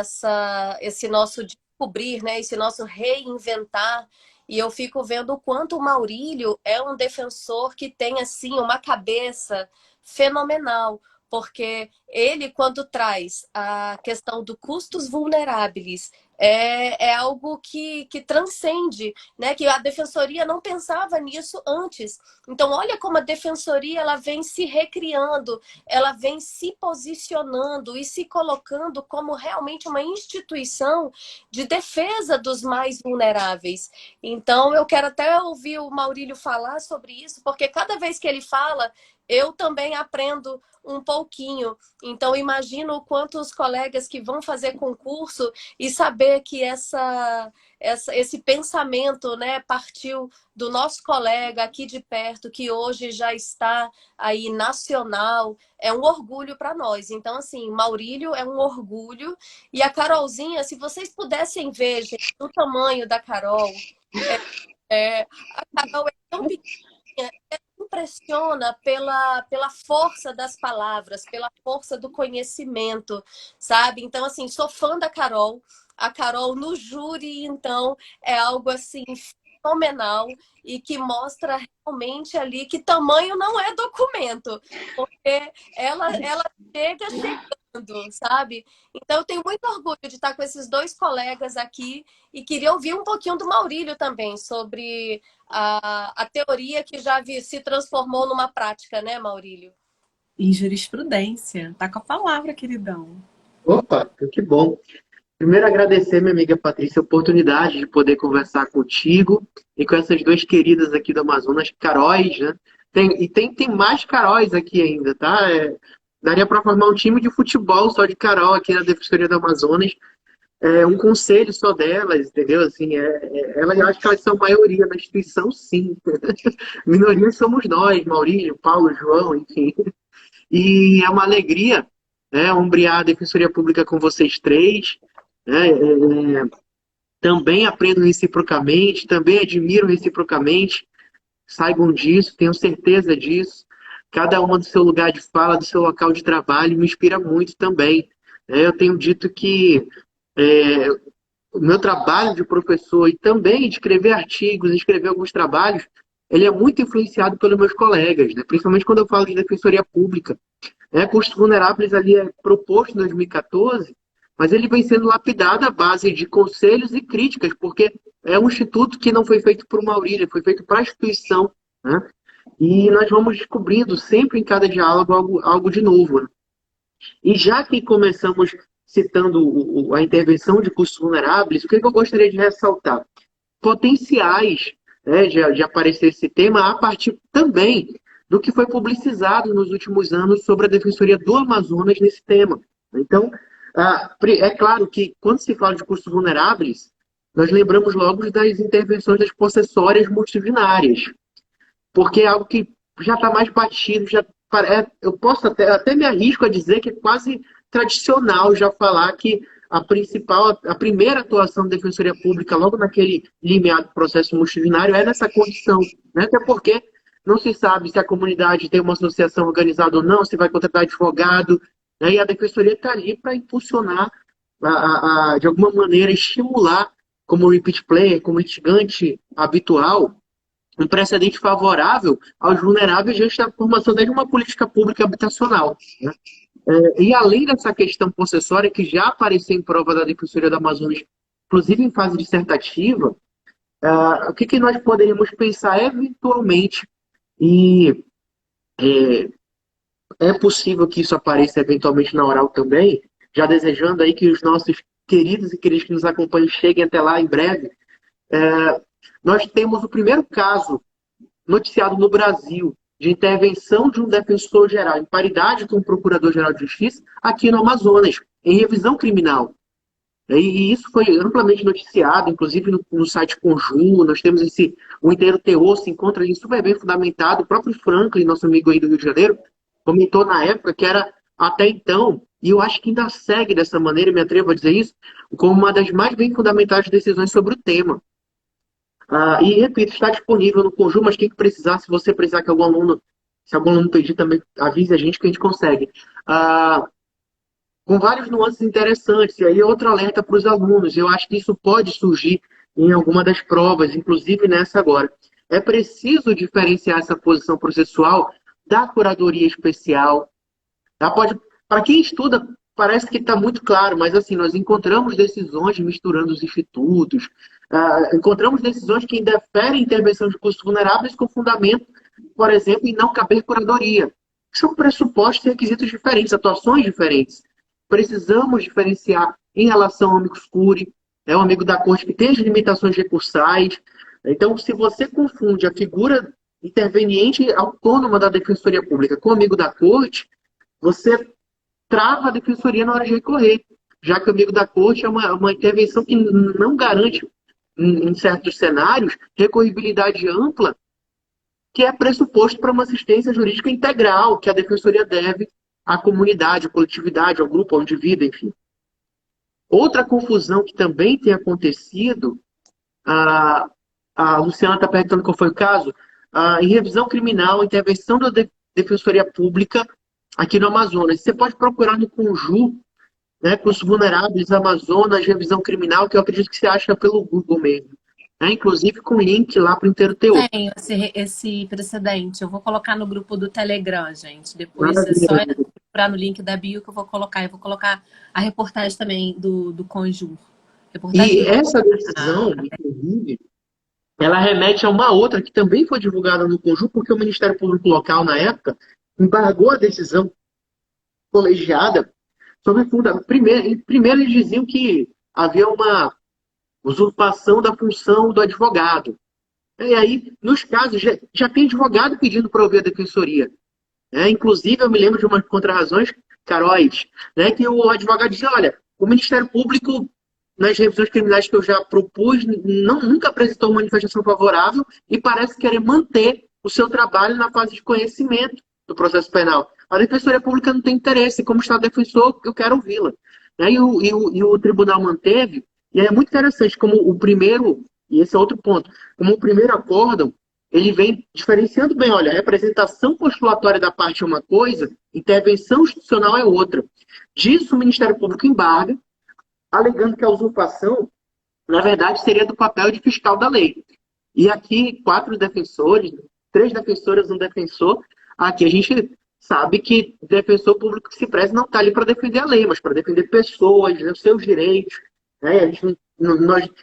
esse nosso descobrir, né? Esse nosso reinventar, e eu fico vendo o quanto o Maurílio é um defensor que tem, assim, uma cabeça fenomenal, porque ele, quando traz a questão do custos vulneráveis, é algo que transcende, né? Que a defensoria não pensava nisso antes. Então, olha como a defensoria ela vem se recriando, ela vem se posicionando e se colocando como realmente uma instituição de defesa dos mais vulneráveis. Então, eu quero até ouvir o Maurílio falar sobre isso, porque cada vez que ele fala, eu também aprendo um pouquinho. Então, imagino quantos colegas que vão fazer concurso e saber que esse pensamento, né, partiu do nosso colega aqui de perto, que hoje já está aí nacional, é um orgulho para nós. Então, assim, Maurílio é um orgulho. E a Carolzinha, se vocês pudessem ver, gente, o tamanho da Carol, É, a Carol é tão pequenininha, impressiona pela força das palavras, pela força do conhecimento, sabe? Então, assim, sou fã da Carol. A Carol no júri, então, é algo assim fenomenal e que mostra realmente ali que tamanho não é documento, porque ela chega chegando, sabe? Então, eu tenho muito orgulho de estar com esses dois colegas aqui e queria ouvir um pouquinho do Maurílio também sobre a teoria que já se transformou numa prática, né, Maurílio? Em jurisprudência. Tá com a palavra, queridão. Opa, que bom. Primeiro, agradecer, minha amiga Patrícia, a oportunidade de poder conversar contigo e com essas duas queridas aqui do Amazonas, Caróis, né? Tem mais Caróis aqui ainda, tá? Daria para formar um time de futebol só de Carol aqui na Defensoria do Amazonas. Um conselho só delas, entendeu? Assim, elas, eu acho que elas são maioria na instituição, sim. Minoria somos nós, Maurílio, Paulo, João, enfim. E é uma alegria, né, ombrear a Defensoria Pública com vocês três, né? Também aprendo reciprocamente, também admiro reciprocamente, saibam disso, tenham certeza disso. Cada uma do seu lugar de fala, do seu local de trabalho, me inspira muito também. Eu tenho dito que é, o meu trabalho de professor e também de escrever artigos, escrever alguns trabalhos, ele é muito influenciado pelos meus colegas, né? Principalmente quando eu falo de defensoria pública. Custos vulneráveis ali é proposto em 2014, mas ele vem sendo lapidado à base de conselhos e críticas, porque é um instituto que não foi feito por Maurílio, foi feito para a instituição, né? E nós vamos descobrindo sempre em cada diálogo algo de novo, né? E já que começamos citando a intervenção de custos vulneráveis, o que eu gostaria de ressaltar? Potenciais, né, de aparecer esse tema a partir também do que foi publicizado nos últimos anos sobre a Defensoria do Amazonas nesse tema. Então, é claro que quando se fala de custos vulneráveis, nós lembramos logo das intervenções das possessórias multidinárias, porque é algo que já está mais batido, eu posso até me arrisco a dizer que é quase tradicional já falar que a primeira atuação da Defensoria Pública, logo naquele limiar do processo multidinário, é nessa condição, né? Até porque não se sabe se a comunidade tem uma associação organizada ou não, se vai contratar advogado, né? E a Defensoria está ali para impulsionar, de alguma maneira, estimular, como repeat player, como litigante habitual, um precedente favorável aos vulneráveis diante da formação de uma política pública habitacional, né? E além dessa questão possessória, que já apareceu em prova da Defensoria do Amazonas, inclusive em fase dissertativa, o que nós poderíamos pensar eventualmente, e é possível que isso apareça eventualmente na oral também, já desejando aí que os nossos queridos e queridas que nos acompanham cheguem até lá em breve. Nós temos o primeiro caso noticiado no Brasil de intervenção de um defensor geral em paridade com o Procurador-Geral de Justiça aqui no Amazonas, em revisão criminal. E isso foi amplamente noticiado, inclusive no site Conjur, nós temos o inteiro teor se encontra ali super bem fundamentado. O próprio Franklin, nosso amigo aí do Rio de Janeiro, comentou na época que era, até então, e eu acho que ainda segue dessa maneira, me atrevo a dizer isso, como uma das mais bem fundamentadas decisões sobre o tema. E, repito, está disponível no Conjur, mas quem precisar, se você precisar que se algum aluno pedir também, avise a gente que a gente consegue. Com várias nuances interessantes, e aí outro alerta para os alunos, eu acho que isso pode surgir em alguma das provas, inclusive nessa agora. É preciso diferenciar essa posição processual da curadoria especial. Tá? Para quem estuda, parece que está muito claro, mas assim, nós encontramos decisões misturando os institutos, encontramos decisões que indeferem intervenção de custos vulneráveis com fundamento, por exemplo, em não caber curadoria. São pressupostos e requisitos diferentes, atuações diferentes. Precisamos diferenciar em relação ao amicus curiae, o amigo da corte que tem as limitações recursais. Então, se você confunde a figura interveniente autônoma da Defensoria Pública com o amigo da corte, você trava a defensoria na hora de recorrer, já que o amigo da corte é uma intervenção que não garante, em certos cenários, recorribilidade ampla, que é pressuposto para uma assistência jurídica integral que a defensoria deve à comunidade, à coletividade, ao grupo, ao indivíduo, enfim. Outra confusão que também tem acontecido A Luciana está perguntando qual foi o caso. Em revisão criminal, intervenção da Defensoria Pública aqui no Amazonas. Você pode procurar no Conjur, né, Cursos Vulneráveis, Amazonas, revisão criminal, que eu acredito que você acha pelo Google mesmo. Né, inclusive com link lá para o Inteiro Teor. Tenho esse precedente. Eu vou colocar no grupo do Telegram, gente. Depois é só Maravilha. procurar no link da bio que eu vou colocar. Eu vou colocar a reportagem também do Conjur. E Reportagem não. essa decisão, inclusive, ela remete a uma outra que também foi divulgada no Conjur, porque o Ministério Público Local, na época, embargou a decisão colegiada sobre funda. Primeiro eles diziam que havia uma usurpação da função do advogado. E aí, nos casos, já tem advogado pedindo para ouvir a defensoria. Inclusive, eu me lembro de umas contrarrazões, Caróis, né, que o advogado dizia, olha, o Ministério Público, nas revisões criminais que eu já propus, nunca apresentou uma manifestação favorável e parece querer manter o seu trabalho na fase de conhecimento do processo penal. A Defensoria Pública não tem interesse, como Estado defensor, eu quero ouvi-la. Né? E o tribunal manteve, e é muito interessante como o primeiro, e esse é outro ponto, como o primeiro acórdão, ele vem diferenciando bem, olha, representação postulatória da parte é uma coisa, intervenção institucional é outra. Disso o Ministério Público embarga, alegando que a usurpação, na verdade, seria do papel de fiscal da lei. E aqui, 4 defensores, 3 defensoras, 1 defensor, aqui a gente sabe que o defensor público que se preze não está ali para defender a lei, mas para defender pessoas, os seus direitos. Né?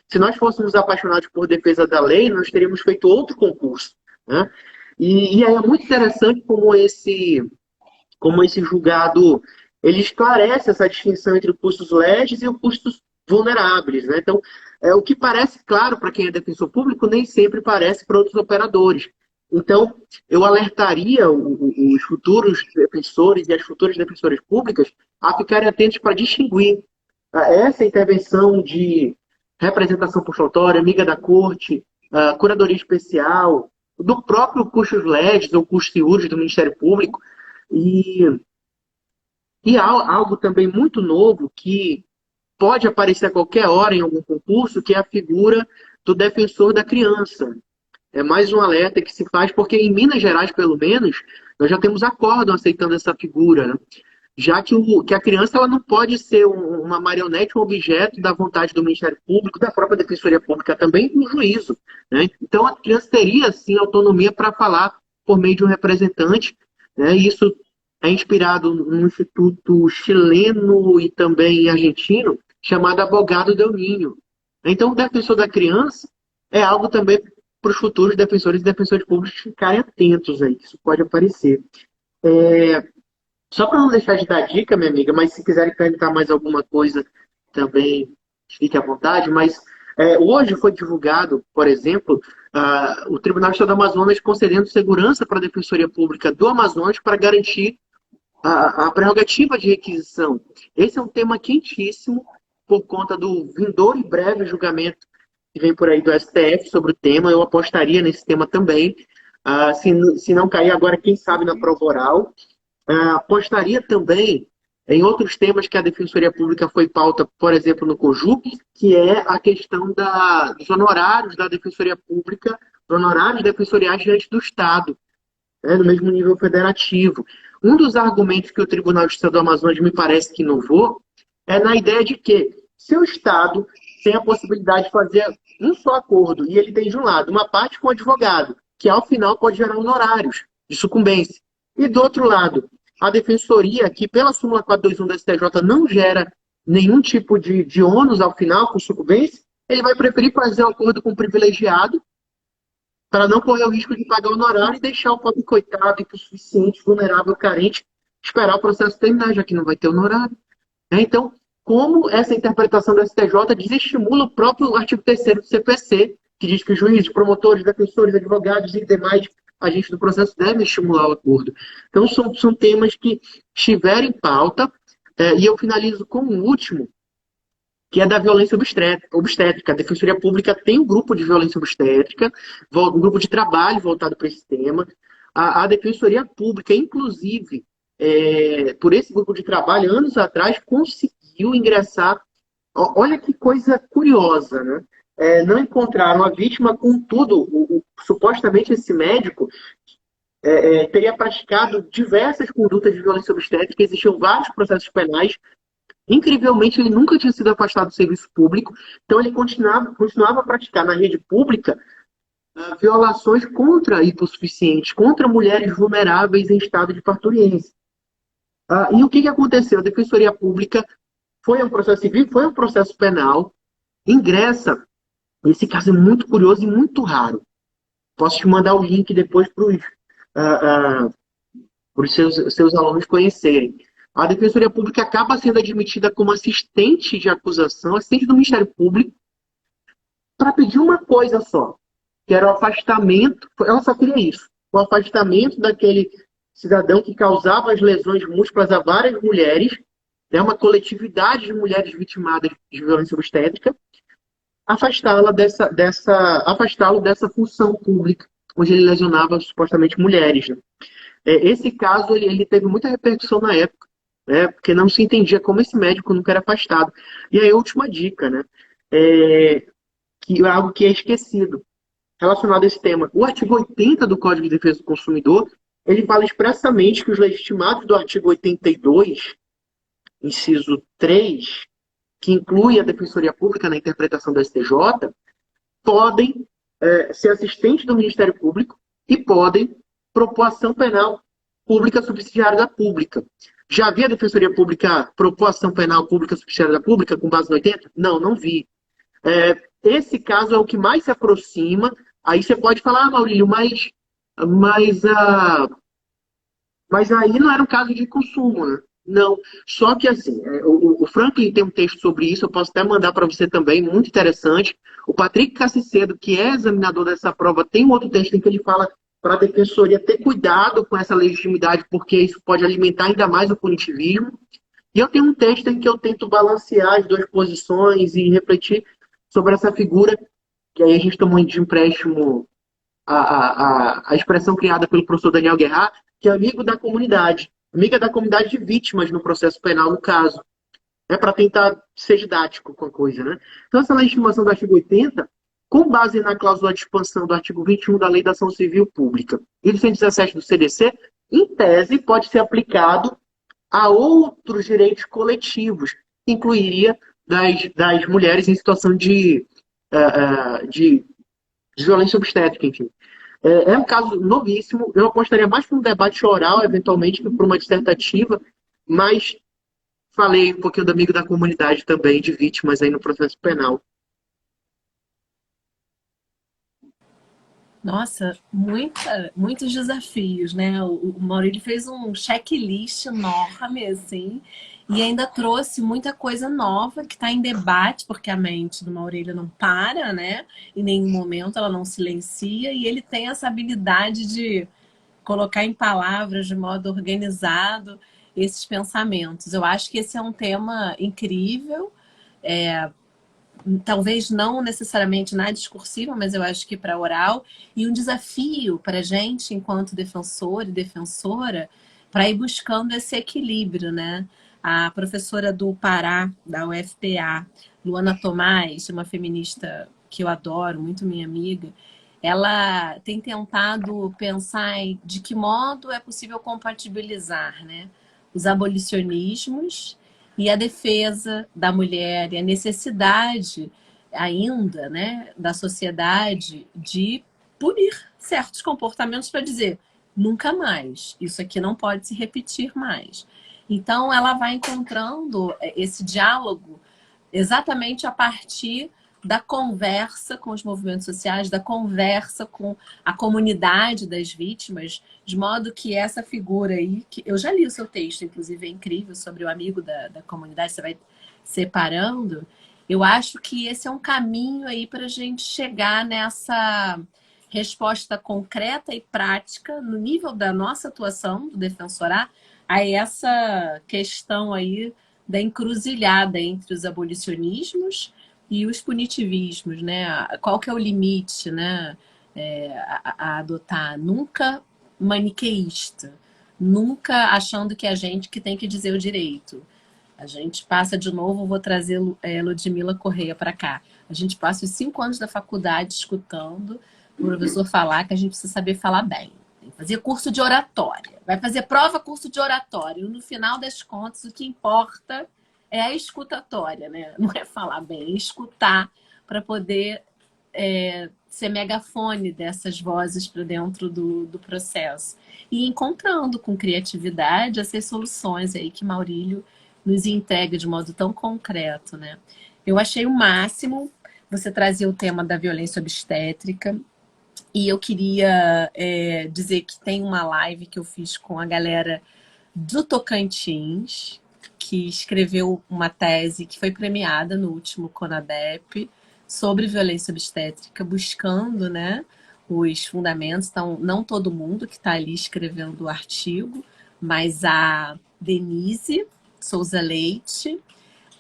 Se nós fôssemos apaixonados por defesa da lei, nós teríamos feito outro concurso. Né? E aí é muito interessante como esse julgado ele esclarece essa distinção entre custos leges e os custos vulneráveis. Né? Então, o que parece claro para quem é defensor público nem sempre parece para outros operadores. Então, eu alertaria os futuros defensores e as futuras defensoras públicas a ficarem atentos para distinguir essa intervenção de representação postulatória, amiga da corte, curadoria especial, do próprio custos leges ou custos ciúdos do Ministério Público. E algo também muito novo que pode aparecer a qualquer hora em algum concurso, que é a figura do defensor da criança. É mais um alerta que se faz, porque em Minas Gerais, pelo menos, nós já temos acórdão aceitando essa figura, né? Já que a criança ela não pode ser uma marionete, um objeto da vontade do Ministério Público, da própria Defensoria Pública também, no juízo. Né? Então, a criança teria, sim, autonomia para falar por meio de um representante. Né? E isso é inspirado num instituto chileno e também argentino, chamado Abogado del Niño. Então, o defensor da criança é algo também para os futuros defensores e defensores públicos ficarem atentos aí, que isso pode aparecer. Só para não deixar de dar dica, minha amiga, mas se quiserem perguntar mais alguma coisa também, fique à vontade, mas hoje foi divulgado, por exemplo, o Tribunal de Estado do Amazonas concedendo segurança para a Defensoria Pública do Amazonas para garantir a prerrogativa de requisição. Esse é um tema quentíssimo por conta do vindouro e breve julgamento que vem por aí do STF sobre o tema. Eu apostaria nesse tema também. Se não cair agora, quem sabe na prova oral. Apostaria também em outros temas que a Defensoria Pública foi pauta, por exemplo, no COJUP, que é a questão dos honorários da Defensoria Pública, honorários defensoriais diante do Estado, no mesmo nível federativo. Um dos argumentos que o Tribunal de Estado do Amazonas me parece que inovou é na ideia de que se o Estado tem a possibilidade de fazer um só acordo, e ele tem de um lado uma parte com o advogado, que ao final pode gerar honorários de sucumbência, e do outro lado, a Defensoria, que pela súmula 421 da STJ não gera nenhum tipo de ônus ao final com sucumbência, ele vai preferir fazer um acordo com o privilegiado para não correr o risco de pagar honorário e deixar o pobre coitado, hipossuficiente, vulnerável, carente, esperar o processo terminar, já que não vai ter honorário. Então, como essa interpretação do STJ desestimula o próprio artigo 3º do CPC, que diz que juízes, promotores, defensores, advogados e demais agentes do processo devem estimular o acordo. Então, são temas que estiverem em pauta, e eu finalizo com o último, que é da violência obstétrica. A Defensoria Pública tem um grupo de violência obstétrica, um grupo de trabalho voltado para esse tema. A Defensoria Pública, inclusive, por esse grupo de trabalho, anos atrás, conseguiu ingressar. Olha que coisa curiosa, né? não encontraram a vítima, contudo, supostamente esse médico teria praticado diversas condutas de violência obstétrica, existiam vários processos penais. Incrivelmente, ele nunca tinha sido afastado do serviço público, então ele continuava a praticar na rede pública violações contra hipossuficientes, contra mulheres vulneráveis em estado de parturiência. E o que aconteceu? A Defensoria Pública foi um processo civil, foi um processo penal, ingressa. Esse caso é muito curioso e muito raro. Posso te mandar o link depois para os seus alunos conhecerem. A Defensoria Pública acaba sendo admitida como assistente de acusação, assistente do Ministério Público, para pedir uma coisa só, que era o afastamento, ela só queria isso, o afastamento daquele cidadão que causava as lesões múltiplas a várias mulheres, né, uma coletividade de mulheres vitimadas de violência obstétrica, afastá-lo dessa função pública, onde ele lesionava supostamente mulheres. Né? Esse caso ele teve muita repercussão na época, né, porque não se entendia como esse médico nunca era afastado. E aí a última dica, né, que é algo que é esquecido, relacionado a esse tema. O artigo 80 do Código de Defesa do Consumidor, ele fala expressamente que os legitimados do artigo 82, inciso 3, que inclui a Defensoria Pública na interpretação do STJ, podem ser assistentes do Ministério Público e podem propor ação penal pública subsidiária da pública. Já havia a Defensoria Pública propor ação penal pública subsidiária da pública com base no 80? Não, não vi. Esse caso é o que mais se aproxima. Aí você pode falar, Maurílio, mas aí não era um caso de consumo, né? Não. Só que, assim, o Franklin tem um texto sobre isso, eu posso até mandar para você também, muito interessante. O Patrick Cassicedo, que é examinador dessa prova, tem um outro texto em que ele fala para a defensoria ter cuidado com essa legitimidade, porque isso pode alimentar ainda mais o punitivismo. E eu tenho um texto em que eu tento balancear as duas posições e refletir sobre essa figura, que aí a gente tomou de empréstimo a expressão criada pelo professor Daniel Guerra, que é amigo da comunidade. Amiga da comunidade de vítimas no processo penal, no caso. Para tentar ser didático com a coisa, né? Então, essa legitimação do artigo 80, com base na cláusula de expansão do artigo 21 da Lei da Ação Civil Pública e do 117 do CDC, em tese, pode ser aplicado a outros direitos coletivos, que incluiria das mulheres em situação de violência obstétrica, enfim. É um caso novíssimo. Eu apostaria mais para um debate oral, eventualmente, que para uma dissertativa, mas falei um pouquinho do amigo da comunidade também, de vítimas aí no processo penal. Nossa, muitos desafios, né? O Maurílio fez um checklist enorme, assim, e ainda trouxe muita coisa nova que está em debate, porque a mente do Maurílio não para, né? Em nenhum momento ela não silencia, e ele tem essa habilidade de colocar em palavras de modo organizado esses pensamentos. Eu acho que esse é um tema incrível, talvez não necessariamente na discursiva, mas eu acho que para oral, e um desafio para a gente, enquanto defensor e defensora, para ir buscando esse equilíbrio, né? A professora do Pará, da UFPA, Luana Tomás, uma feminista que eu adoro, muito minha amiga, ela tem tentado pensar em de que modo é possível compatibilizar, né, os abolicionismos e a defesa da mulher e a necessidade ainda, né, da sociedade de punir certos comportamentos para dizer nunca mais, isso aqui não pode se repetir mais. Então ela vai encontrando esse diálogo exatamente a partir da conversa com os movimentos sociais, da conversa com a comunidade das vítimas, de modo que essa figura aí, que eu já li o seu texto, inclusive é incrível, sobre o amigo da comunidade, você vai separando, eu acho que esse é um caminho aí para a gente chegar nessa resposta concreta e prática no nível da nossa atuação do Defensorá a essa questão aí da encruzilhada entre os abolicionismos e os punitivismos, né? Qual que é o limite, né? A adotar? Nunca maniqueísta, nunca achando que é a gente que tem que dizer o direito. A gente passa de novo, vou trazer Ludmila Correia para cá. A gente passa os 5 anos da faculdade escutando o professor falar que a gente precisa saber falar bem. Tem que fazer curso de oratória. Vai fazer prova, curso de oratória. E no final das contas, o que importa é a escutatória, né? Não é falar bem, é escutar para poder ser megafone dessas vozes para dentro do processo. E encontrando com criatividade essas soluções aí que Maurílio nos entrega de modo tão concreto, né? Eu achei o máximo você trazer o tema da violência obstétrica. E eu queria dizer que tem uma live que eu fiz com a galera do Tocantins, que escreveu uma tese que foi premiada no último CONADEP sobre violência obstétrica, buscando, né, os fundamentos. Então, não todo mundo que está ali escrevendo o artigo, mas a Denise Souza Leite,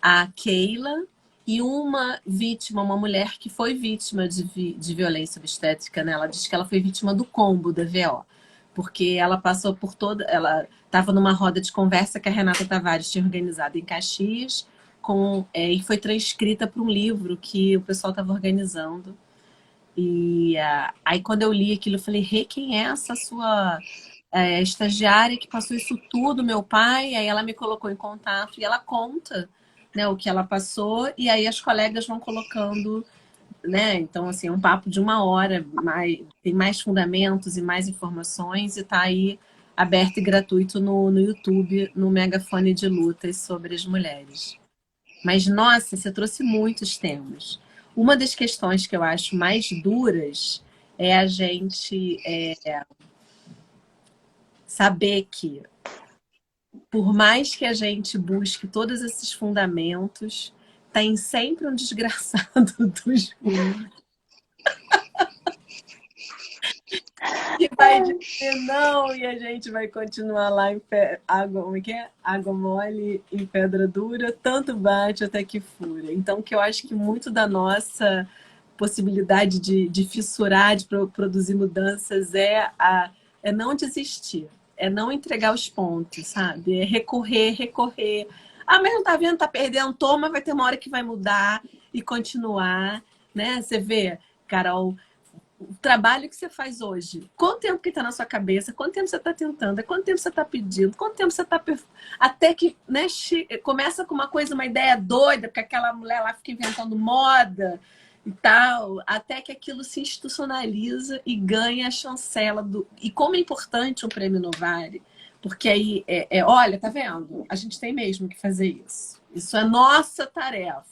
a Keila e uma vítima, uma mulher que foi vítima de violência obstétrica, né? Ela diz que ela foi vítima do combo da VO, porque ela passou por toda... Ela estava numa roda de conversa que a Renata Tavares tinha organizado em Caxias, e foi transcrita para um livro que o pessoal estava organizando. E aí, quando eu li aquilo, eu falei, quem é essa sua estagiária que passou isso tudo, meu pai? Aí ela me colocou em contato e ela conta, né, o que ela passou, e aí as colegas vão colocando, né? Então, assim, é um papo de 1 hora, tem mais fundamentos e mais informações, e tá aí aberto e gratuito no YouTube, no Megafone de Lutas sobre as mulheres. Mas, nossa, você trouxe muitos temas. Uma das questões que eu acho mais duras é a gente saber que, por mais que a gente busque todos esses fundamentos, tem sempre um desgraçado dos ruins que vai dizer não e a gente vai continuar lá em água, como é que é? Água mole em pedra dura, tanto bate até que fura. Então, que eu acho que muito da nossa possibilidade de fissurar, de produzir mudanças é não desistir, é não entregar os pontos, sabe? É recorrer. Ah, mas não tá vendo, tá perdendo, toma, vai ter uma hora que vai mudar e continuar, né? Você vê, Carol, o trabalho que você faz hoje, quanto tempo que está na sua cabeça, quanto tempo você está tentando, quanto tempo você está pedindo, quanto tempo você está... Até que, né, começa com uma coisa, uma ideia doida, porque aquela mulher lá fica inventando moda e tal, até que aquilo se institucionaliza e ganha a chancela do... E como é importante um prêmio Novare, porque aí, olha, tá vendo? A gente tem mesmo que fazer isso. Isso é nossa tarefa.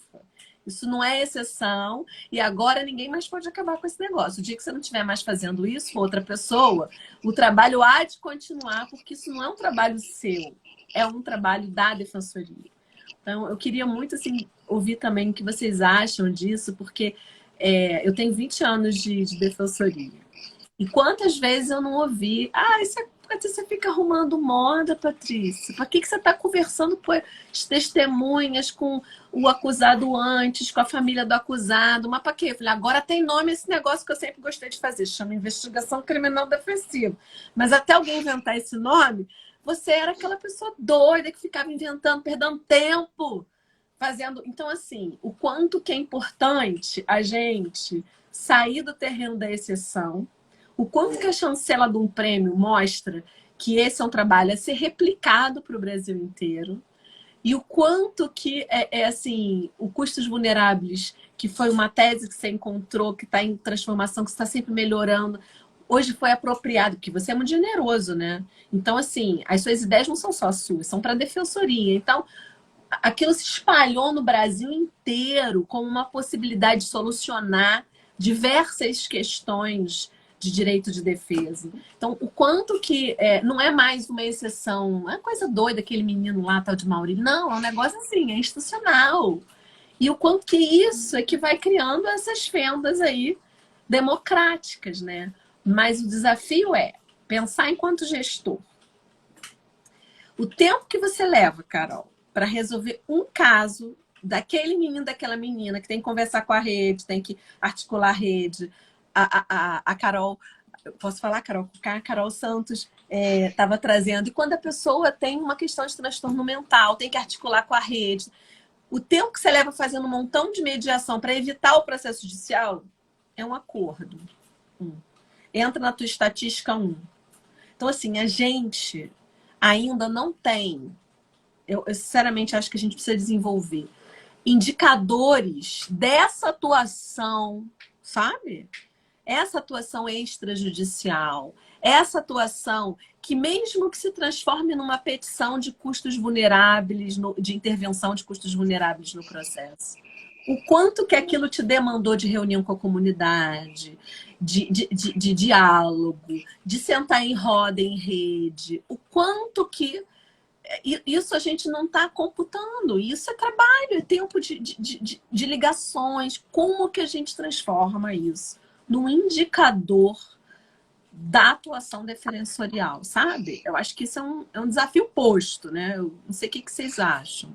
Isso não é exceção e agora ninguém mais pode acabar com esse negócio. O dia que você não estiver mais fazendo isso com outra pessoa, o trabalho há de continuar, porque isso não é um trabalho seu, é um trabalho da defensoria. Então, eu queria muito assim, ouvir também o que vocês acham disso, porque eu tenho 20 anos de defensoria. E quantas vezes eu não ouvi, você fica arrumando moda, Patrícia? Para que você está conversando com as testemunhas, com o acusado antes, com a família do acusado? Mas para quê? Eu falei, agora tem nome esse negócio que eu sempre gostei de fazer, chama investigação criminal defensiva. Mas até alguém inventar esse nome, você era aquela pessoa doida que ficava inventando, perdendo tempo, fazendo... Então, assim, o quanto que é importante a gente sair do terreno da exceção, o quanto que a chancela de um prêmio mostra que esse é um trabalho a ser replicado para o Brasil inteiro, e o quanto que assim, o Custos Vulneráveis, que foi uma tese que você encontrou, que está em transformação, que está sempre melhorando, hoje foi apropriado, porque você é muito generoso, né? Então, assim, as suas ideias não são só suas, são para a defensoria. Então, aquilo se espalhou no Brasil inteiro como uma possibilidade de solucionar diversas questões de direito de defesa. Então, o quanto que não é mais uma exceção, é coisa doida aquele menino lá, tal de Maurílio. Não, é um negócio assim, é institucional. E o quanto que isso é que vai criando essas fendas aí democráticas, né? Mas o desafio é pensar enquanto gestor. O tempo que você leva, Carol, para resolver um caso daquele menino, daquela menina, que tem que conversar com a rede, tem que articular a rede. A Carol, posso falar, Carol? A Carol Santos estava trazendo. E quando a pessoa tem uma questão de transtorno mental, tem que articular com a rede, o tempo que você leva fazendo um montão de mediação para evitar o processo judicial é um acordo. Entra na tua estatística 1. Então, assim, a gente ainda não tem, eu sinceramente acho que a gente precisa desenvolver indicadores dessa atuação, sabe? Essa atuação extrajudicial, essa atuação que mesmo que se transforme numa petição de custos vulneráveis, de intervenção de custos vulneráveis no processo. O quanto que aquilo te demandou de reunião com a comunidade, de diálogo, de sentar em roda, em rede, o quanto que isso a gente não está computando. Isso é trabalho, é tempo de ligações. Como que a gente transforma isso num indicador da atuação defensorial, sabe? Eu acho que isso é um desafio posto, né? Eu não sei o que vocês acham.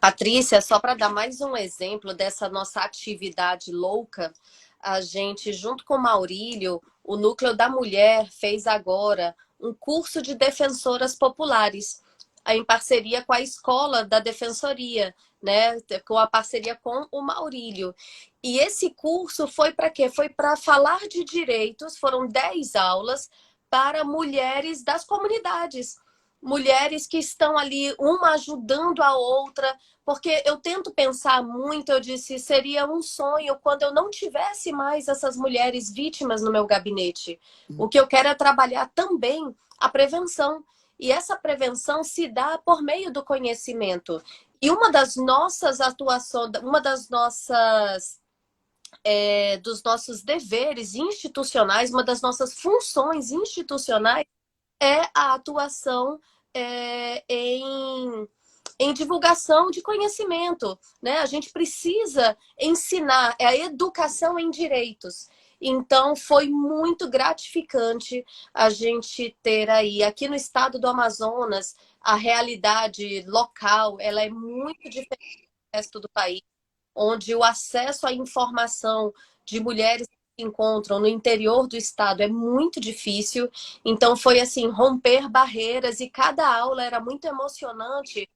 Patrícia, só para dar mais um exemplo dessa nossa atividade louca, a gente, junto com o Maurílio, o Núcleo da Mulher fez agora um curso de defensoras populares, em parceria com a Escola da Defensoria, né? Com a parceria com o Maurílio. E esse curso foi para quê? Foi para falar de direitos, foram 10 aulas para mulheres das comunidades. Mulheres que estão ali, uma ajudando a outra, porque eu tento pensar muito, eu disse, seria um sonho quando eu não tivesse mais essas mulheres vítimas no meu gabinete. O que eu quero é trabalhar também a prevenção. E essa prevenção se dá por meio do conhecimento. E uma das nossas atuações, uma das nossas dos nossos deveres institucionais, uma das nossas funções institucionais é a atuação em divulgação de conhecimento, né? A gente precisa ensinar, é a educação em direitos. Então, foi muito gratificante a gente ter aí, aqui no estado do Amazonas, a realidade local, ela é muito diferente do resto do país, onde o acesso à informação de mulheres que se encontram no interior do estado é muito difícil. Então, foi assim, romper barreiras e cada aula era muito emocionante.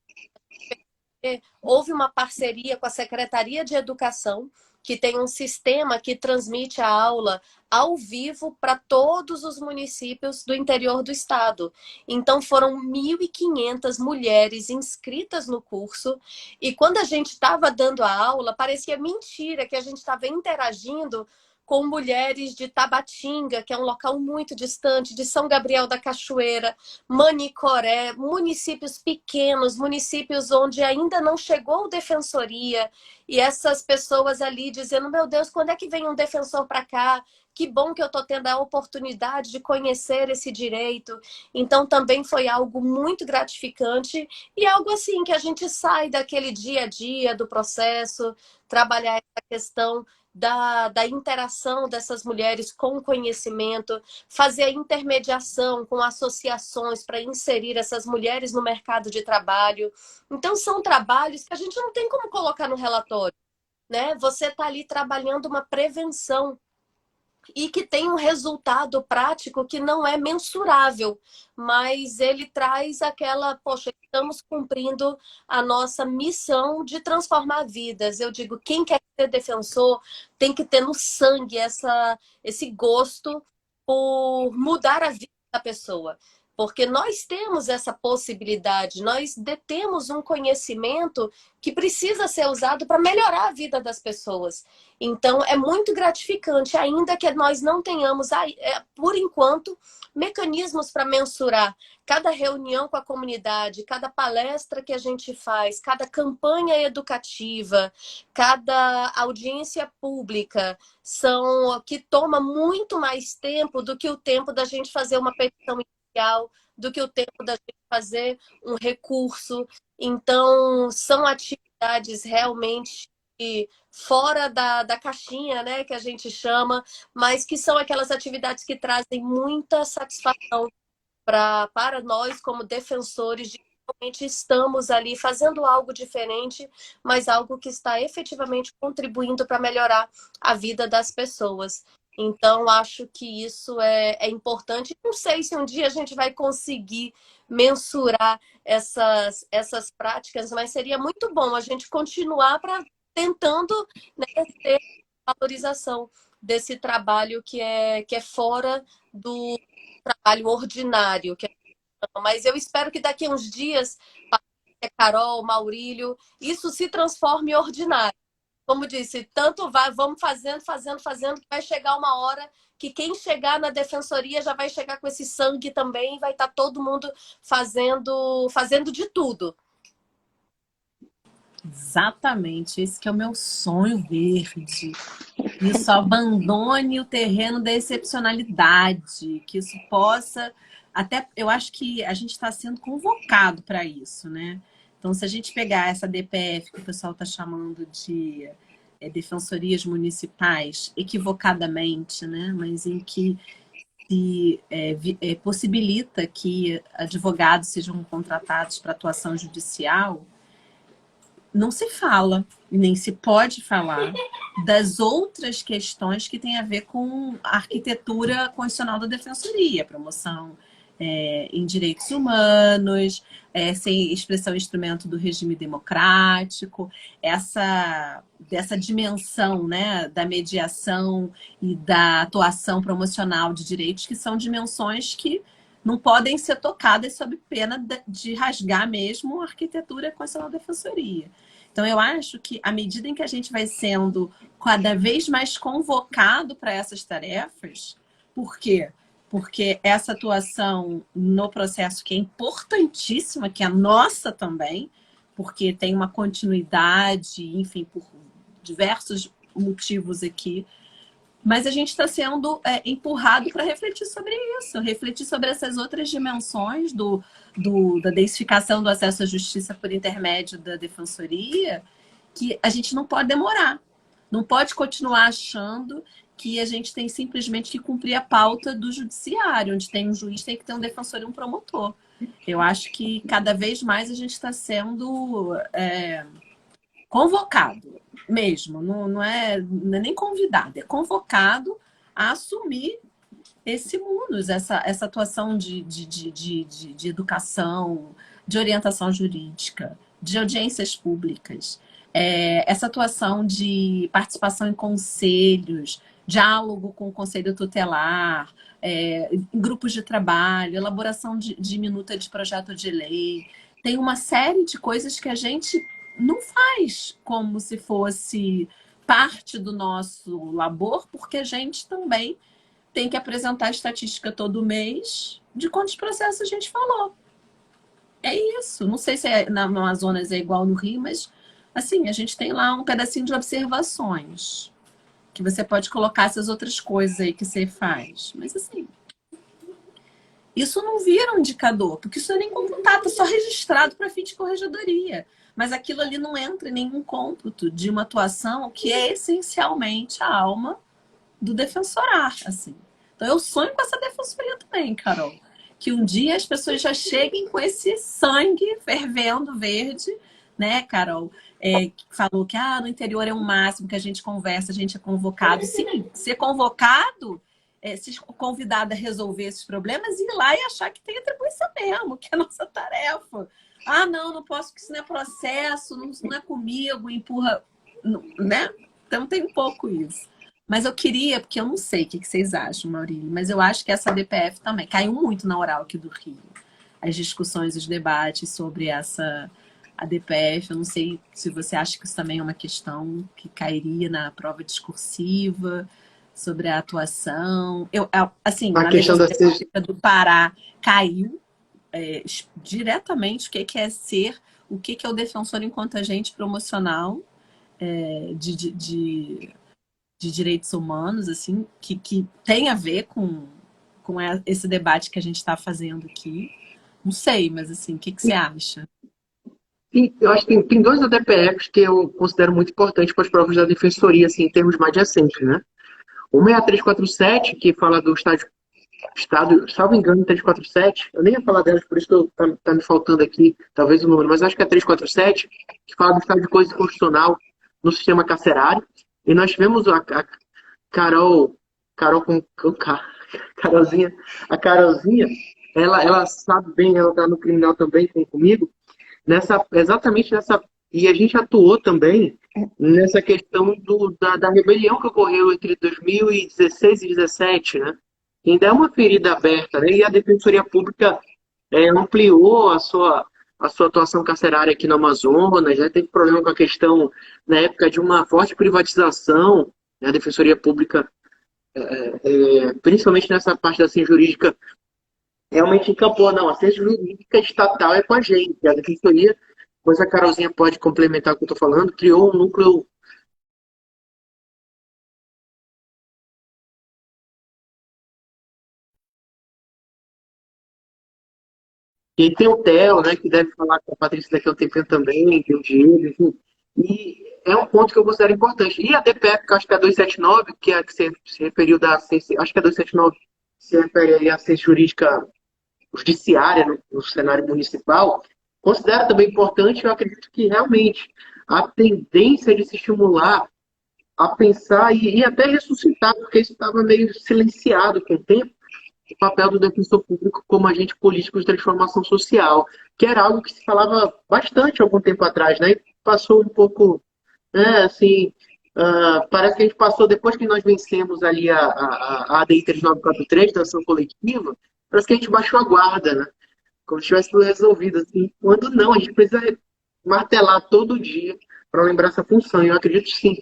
Houve uma parceria com a Secretaria de Educação, que tem um sistema que transmite a aula ao vivo para todos os municípios do interior do estado. Então, foram 1.500 mulheres inscritas no curso. E quando a gente estava dando a aula, parecia mentira que a gente estava interagindo com mulheres de Tabatinga, que é um local muito distante, de São Gabriel da Cachoeira, Manicoré, municípios pequenos, municípios onde ainda não chegou defensoria, e essas pessoas ali dizendo, meu Deus, quando é que vem um defensor para cá? Que bom que eu estou tendo a oportunidade de conhecer esse direito. Então, também foi algo muito gratificante e algo assim que a gente sai daquele dia a dia do processo, trabalhar essa questão da interação dessas mulheres com o conhecimento, fazer a intermediação com associações para inserir essas mulheres no mercado de trabalho. Então, são trabalhos que a gente não tem como colocar no relatório, né? Você está ali trabalhando uma prevenção e que tem um resultado prático que não é mensurável, mas ele traz aquela, poxa, estamos cumprindo a nossa missão de transformar vidas. Eu digo, quem quer ser defensor tem que ter no sangue esse gosto por mudar a vida da pessoa. Porque nós temos essa possibilidade, nós detemos um conhecimento que precisa ser usado para melhorar a vida das pessoas. Então, é muito gratificante, ainda que nós não tenhamos, por enquanto, mecanismos para mensurar cada reunião com a comunidade, cada palestra que a gente faz, cada campanha educativa, cada audiência pública, que toma muito mais tempo do que o tempo da gente fazer uma petição do que o tempo da gente fazer um recurso. Então, são atividades realmente fora da caixinha, né, que a gente chama, mas que são aquelas atividades que trazem muita satisfação para nós, como defensores, de que realmente estamos ali fazendo algo diferente, mas algo que está efetivamente contribuindo para melhorar a vida das pessoas. Então, acho que isso é importante. Não sei se um dia a gente vai conseguir mensurar essas práticas, mas seria muito bom a gente continuar tentando, né, ter valorização desse trabalho que é fora do trabalho ordinário. Mas eu espero que daqui a uns dias, Carol, Maurílio, isso se transforme em ordinário. Como disse, tanto vai, vamos fazendo, que vai chegar uma hora que quem chegar na defensoria já vai chegar com esse sangue também, vai estar todo mundo fazendo de tudo. Exatamente, esse que é o meu sonho verde. Isso abandone o terreno da excepcionalidade, que isso possa... Até, eu acho que a gente está sendo convocado para isso, né? Então, se a gente pegar essa DPF, que o pessoal está chamando de defensorias municipais, equivocadamente, né? Mas em que possibilita que advogados sejam contratados para atuação judicial, não se fala, nem se pode falar das outras questões que têm a ver com a arquitetura constitucional da defensoria, promoção em direitos humanos, sem expressão e instrumento do regime democrático, dessa dimensão, né, da mediação e da atuação promocional de direitos, que são dimensões que não podem ser tocadas sob pena de rasgar mesmo a arquitetura constitucional da defensoria. Então, eu acho que à medida em que a gente vai sendo cada vez mais convocado para essas tarefas, por quê? Porque essa atuação no processo que é importantíssima, que é nossa também, porque tem uma continuidade, enfim, por diversos motivos aqui, mas a gente está sendo empurrado para refletir sobre isso, refletir sobre essas outras dimensões da densificação do acesso à justiça por intermédio da defensoria, que a gente não pode demorar. Não pode continuar achando que a gente tem simplesmente que cumprir a pauta do judiciário, onde tem um juiz, tem que ter um defensor e um promotor. Eu acho que cada vez mais a gente está sendo convocado mesmo, não é nem convidado, é convocado a assumir esse mundo, essa atuação de educação, de orientação jurídica, de audiências públicas, essa atuação de participação em conselhos, diálogo com o conselho tutelar, em grupos de trabalho, elaboração de minuta de projeto de lei. Tem uma série de coisas que a gente não faz como se fosse parte do nosso labor, porque a gente também tem que apresentar estatística todo mês de quantos processos a gente falou. É isso. Não sei se na Amazonas é igual no Rio, mas assim, a gente tem lá um pedacinho de observações que você pode colocar essas outras coisas aí que você faz. Mas assim, isso não vira um indicador, porque isso não é nem computado, é só registrado para fim de corregedoria. Mas aquilo ali não entra em nenhum cômputo de uma atuação que é essencialmente a alma do defensorar, assim. Então eu sonho com essa defensoria também, Carol. Que um dia as pessoas já cheguem com esse sangue fervendo verde, né, Carol? Que falou que no interior é um máximo que a gente conversa, a gente é convocado. Sim, ser convocado, ser convidado a resolver esses problemas e ir lá e achar que tem atribuição mesmo, que é a nossa tarefa. Não posso, porque isso não é processo, não é comigo, empurra, né? Então tem um pouco isso. Mas eu queria, porque eu não sei o que vocês acham, Maurílio, mas eu acho que essa DPF também caiu muito na oral aqui do Rio. As discussões, os debates sobre a DPF, eu não sei se você acha que isso também é uma questão que cairia na prova discursiva, sobre a atuação. Assim, A na questão legislatura do Pará caiu diretamente o que é ser, o que é o defensor enquanto agente promocional de direitos humanos, assim, que tem a ver com esse debate que a gente está fazendo aqui. Não sei, mas assim, o que você acha? E eu acho que tem dois ADPFs que eu considero muito importantes para as provas da defensoria, assim, em termos mais adjacentes, né? Uma é a 347, que fala do Estado, salvo engano, 347. Eu nem ia falar delas, por isso que tá me faltando aqui, talvez o número, mas acho que é a 347, que fala do estado de coisa constitucional no sistema carcerário. E nós tivemos a Carol Carol Carolzinha, a Carolzinha, ela sabe bem, ela tá no criminal também comigo, exatamente nessa, e a gente atuou também nessa questão da rebelião que ocorreu entre 2016 e 2017, né? Que ainda é uma ferida aberta, né? E a Defensoria Pública ampliou a sua atuação carcerária aqui no Amazonas, já teve problema com a questão, na época, de uma forte privatização, né? A Defensoria Pública, principalmente nessa parte da ciência jurídica, realmente encampou, não, a ciência jurídica estatal é com a gente, a Defensoria, pois a Carolzinha pode complementar o que eu estou falando, criou um núcleo. E tem o Theo, né, que deve falar com a Patrícia daqui a um tempinho também, tem o Diego, enfim. E é um ponto que eu considero importante. E a DPF, que eu acho que é a 279, que é a que se referiu da ciência, acho que a 279 se refere aí à ciência jurídica judiciária no cenário municipal, considero também importante, eu acredito que realmente a tendência de se estimular a pensar e até ressuscitar, porque isso estava meio silenciado com o tempo, o papel do defensor público como agente político de transformação social, que era algo que se falava bastante há algum tempo atrás, né? E passou um pouco, né, assim, parece que a gente passou, depois que nós vencemos ali a ADI 3943, da ação coletiva, parece que a gente baixou a guarda, né? Como se tivesse tudo resolvido, assim. Quando não, a gente precisa martelar todo dia para lembrar essa função. E eu acredito sim,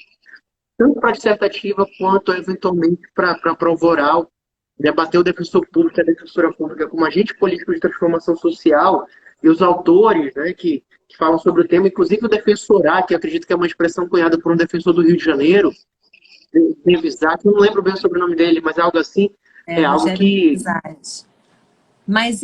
tanto para a dissertativa quanto, eventualmente, para a prova oral, debater o defensor público e a defensora pública como agente político de transformação social e os autores, né, que falam sobre o tema, inclusive o defensorá, que eu acredito que é uma expressão cunhada por um defensor do Rio de Janeiro, Revisar, não lembro bem o sobrenome dele, mas é algo assim, é algo Rogério que Rezende. Mas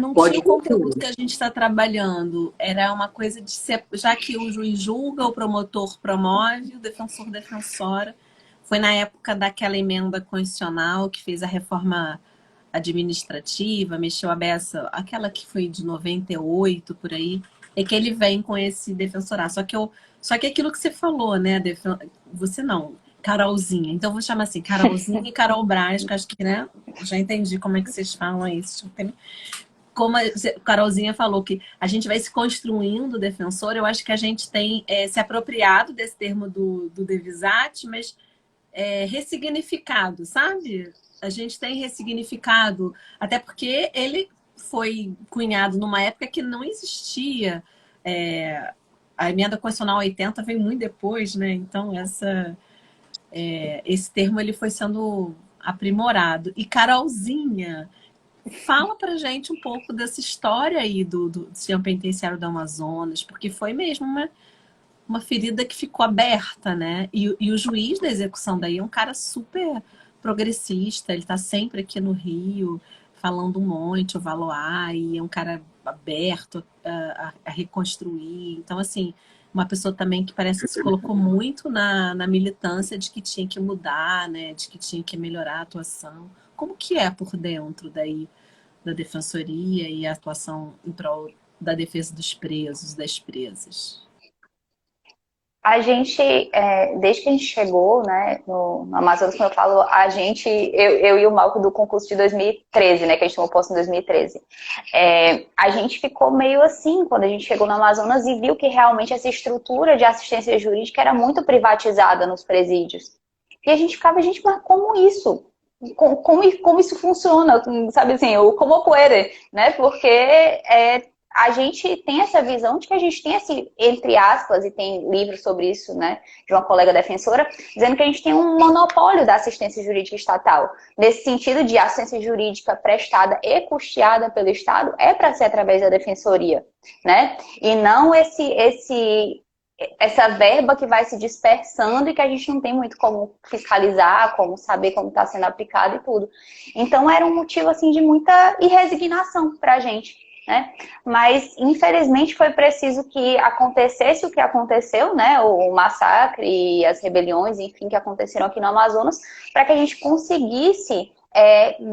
não tinha pode. o conteúdo que a gente está trabalhando. Era uma coisa de ser, já que o juiz julga, o promotor promove, o defensor defensora. Foi na época daquela emenda constitucional que fez a reforma administrativa, mexeu a beça, aquela que foi de 98 por aí, é que ele vem com esse defensorar. Só que aquilo que você falou, né? Você não, Carolzinha. Então eu vou chamar assim, Carolzinha e Carol Braz, que acho que, né? Já entendi como é que vocês falam isso. Como a Carolzinha falou que a gente vai se construindo defensor, eu acho que a gente tem se apropriado desse termo do Devisat, mas ressignificado, sabe? A gente tem ressignificado, até porque ele foi cunhado numa época que não existia. A emenda constitucional 80 veio muito depois, né? Então, esse termo ele foi sendo aprimorado. E Carolzinha, fala pra gente um pouco dessa história aí do sistema penitenciário do Amazonas, porque foi mesmo uma ferida que ficou aberta, né? E o juiz da execução daí é um cara super progressista, ele tá sempre aqui no Rio, falando um monte, o Valoar, e é um cara aberto a reconstruir. Então, assim, uma pessoa também que parece que se colocou muito na militância de que tinha que mudar, né? De que tinha que melhorar a atuação. Como que é por dentro daí da defensoria e a atuação em prol da defesa dos presos, das presas? A gente, desde que a gente chegou, né, no Amazonas, como eu falo, a gente, eu e o Malco do concurso de 2013, né, que a gente tomou posse em 2013, a gente ficou meio assim quando a gente chegou no Amazonas e viu que realmente essa estrutura de assistência jurídica era muito privatizada nos presídios. E a gente ficava, gente, mas como isso? Como isso funciona? Sabe assim, o como puede, né? Porque a gente tem essa visão de que a gente tem esse, entre aspas, e tem livros sobre isso, né, de uma colega defensora, dizendo que a gente tem um monopólio da assistência jurídica estatal. Nesse sentido de assistência jurídica prestada e custeada pelo Estado é para ser através da defensoria, né? E não essa verba que vai se dispersando e que a gente não tem muito como fiscalizar, como saber como está sendo aplicado e tudo. Então era um motivo assim de muita resignação para a gente, né? Mas infelizmente foi preciso que acontecesse o que aconteceu, né? O massacre e as rebeliões, enfim, que aconteceram aqui no Amazonas, para que a gente conseguisse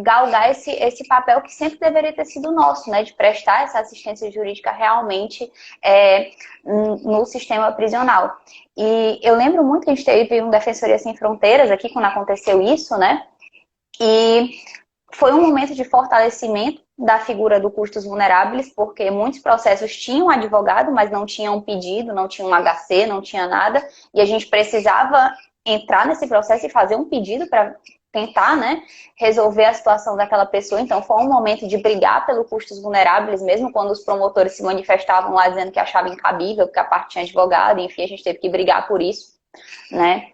galgar esse papel que sempre deveria ter sido nosso, né? De prestar essa assistência jurídica realmente no sistema prisional. E eu lembro muito que a gente teve um Defensoria Sem Fronteiras aqui quando aconteceu isso, né? E foi um momento de fortalecimento da figura do custos vulneráveis, porque muitos processos tinham advogado, mas não tinham pedido, não tinham um HC, não tinha nada, e a gente precisava entrar nesse processo e fazer um pedido para tentar, né, resolver a situação daquela pessoa. Então foi um momento de brigar pelo custos vulneráveis, mesmo quando os promotores se manifestavam lá dizendo que achavam incabível, porque a parte tinha advogado, enfim, a gente teve que brigar por isso, né?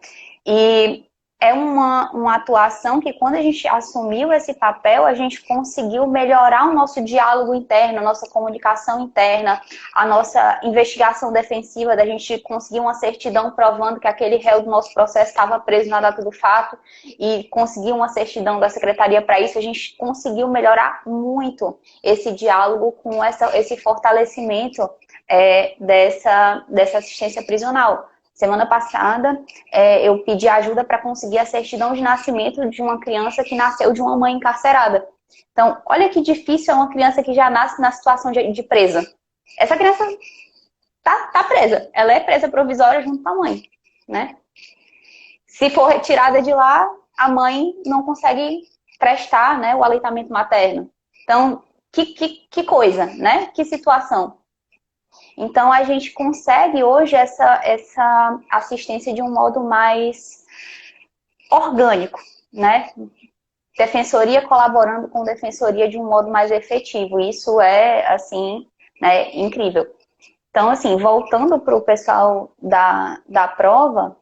E é uma atuação que, quando a gente assumiu esse papel, a gente conseguiu melhorar o nosso diálogo interno, a nossa comunicação interna, a nossa investigação defensiva, da gente conseguir uma certidão provando que aquele réu do nosso processo estava preso na data do fato, e conseguir uma certidão da secretaria para isso. A gente conseguiu melhorar muito esse diálogo com esse fortalecimento dessa assistência prisional. Semana passada, eu pedi ajuda para conseguir a certidão de nascimento de uma criança que nasceu de uma mãe encarcerada. Então, olha que difícil é uma criança que já nasce na situação de presa. Essa criança tá presa. Ela é presa provisória junto com a mãe, né? Se for retirada de lá, a mãe não consegue prestar, né, o aleitamento materno. Então, que coisa, né? Que situação. Então, a gente consegue hoje essa assistência de um modo mais orgânico, né? Defensoria colaborando com defensoria de um modo mais efetivo. Isso é, assim, né, incrível. Então, assim, voltando para o pessoal da prova,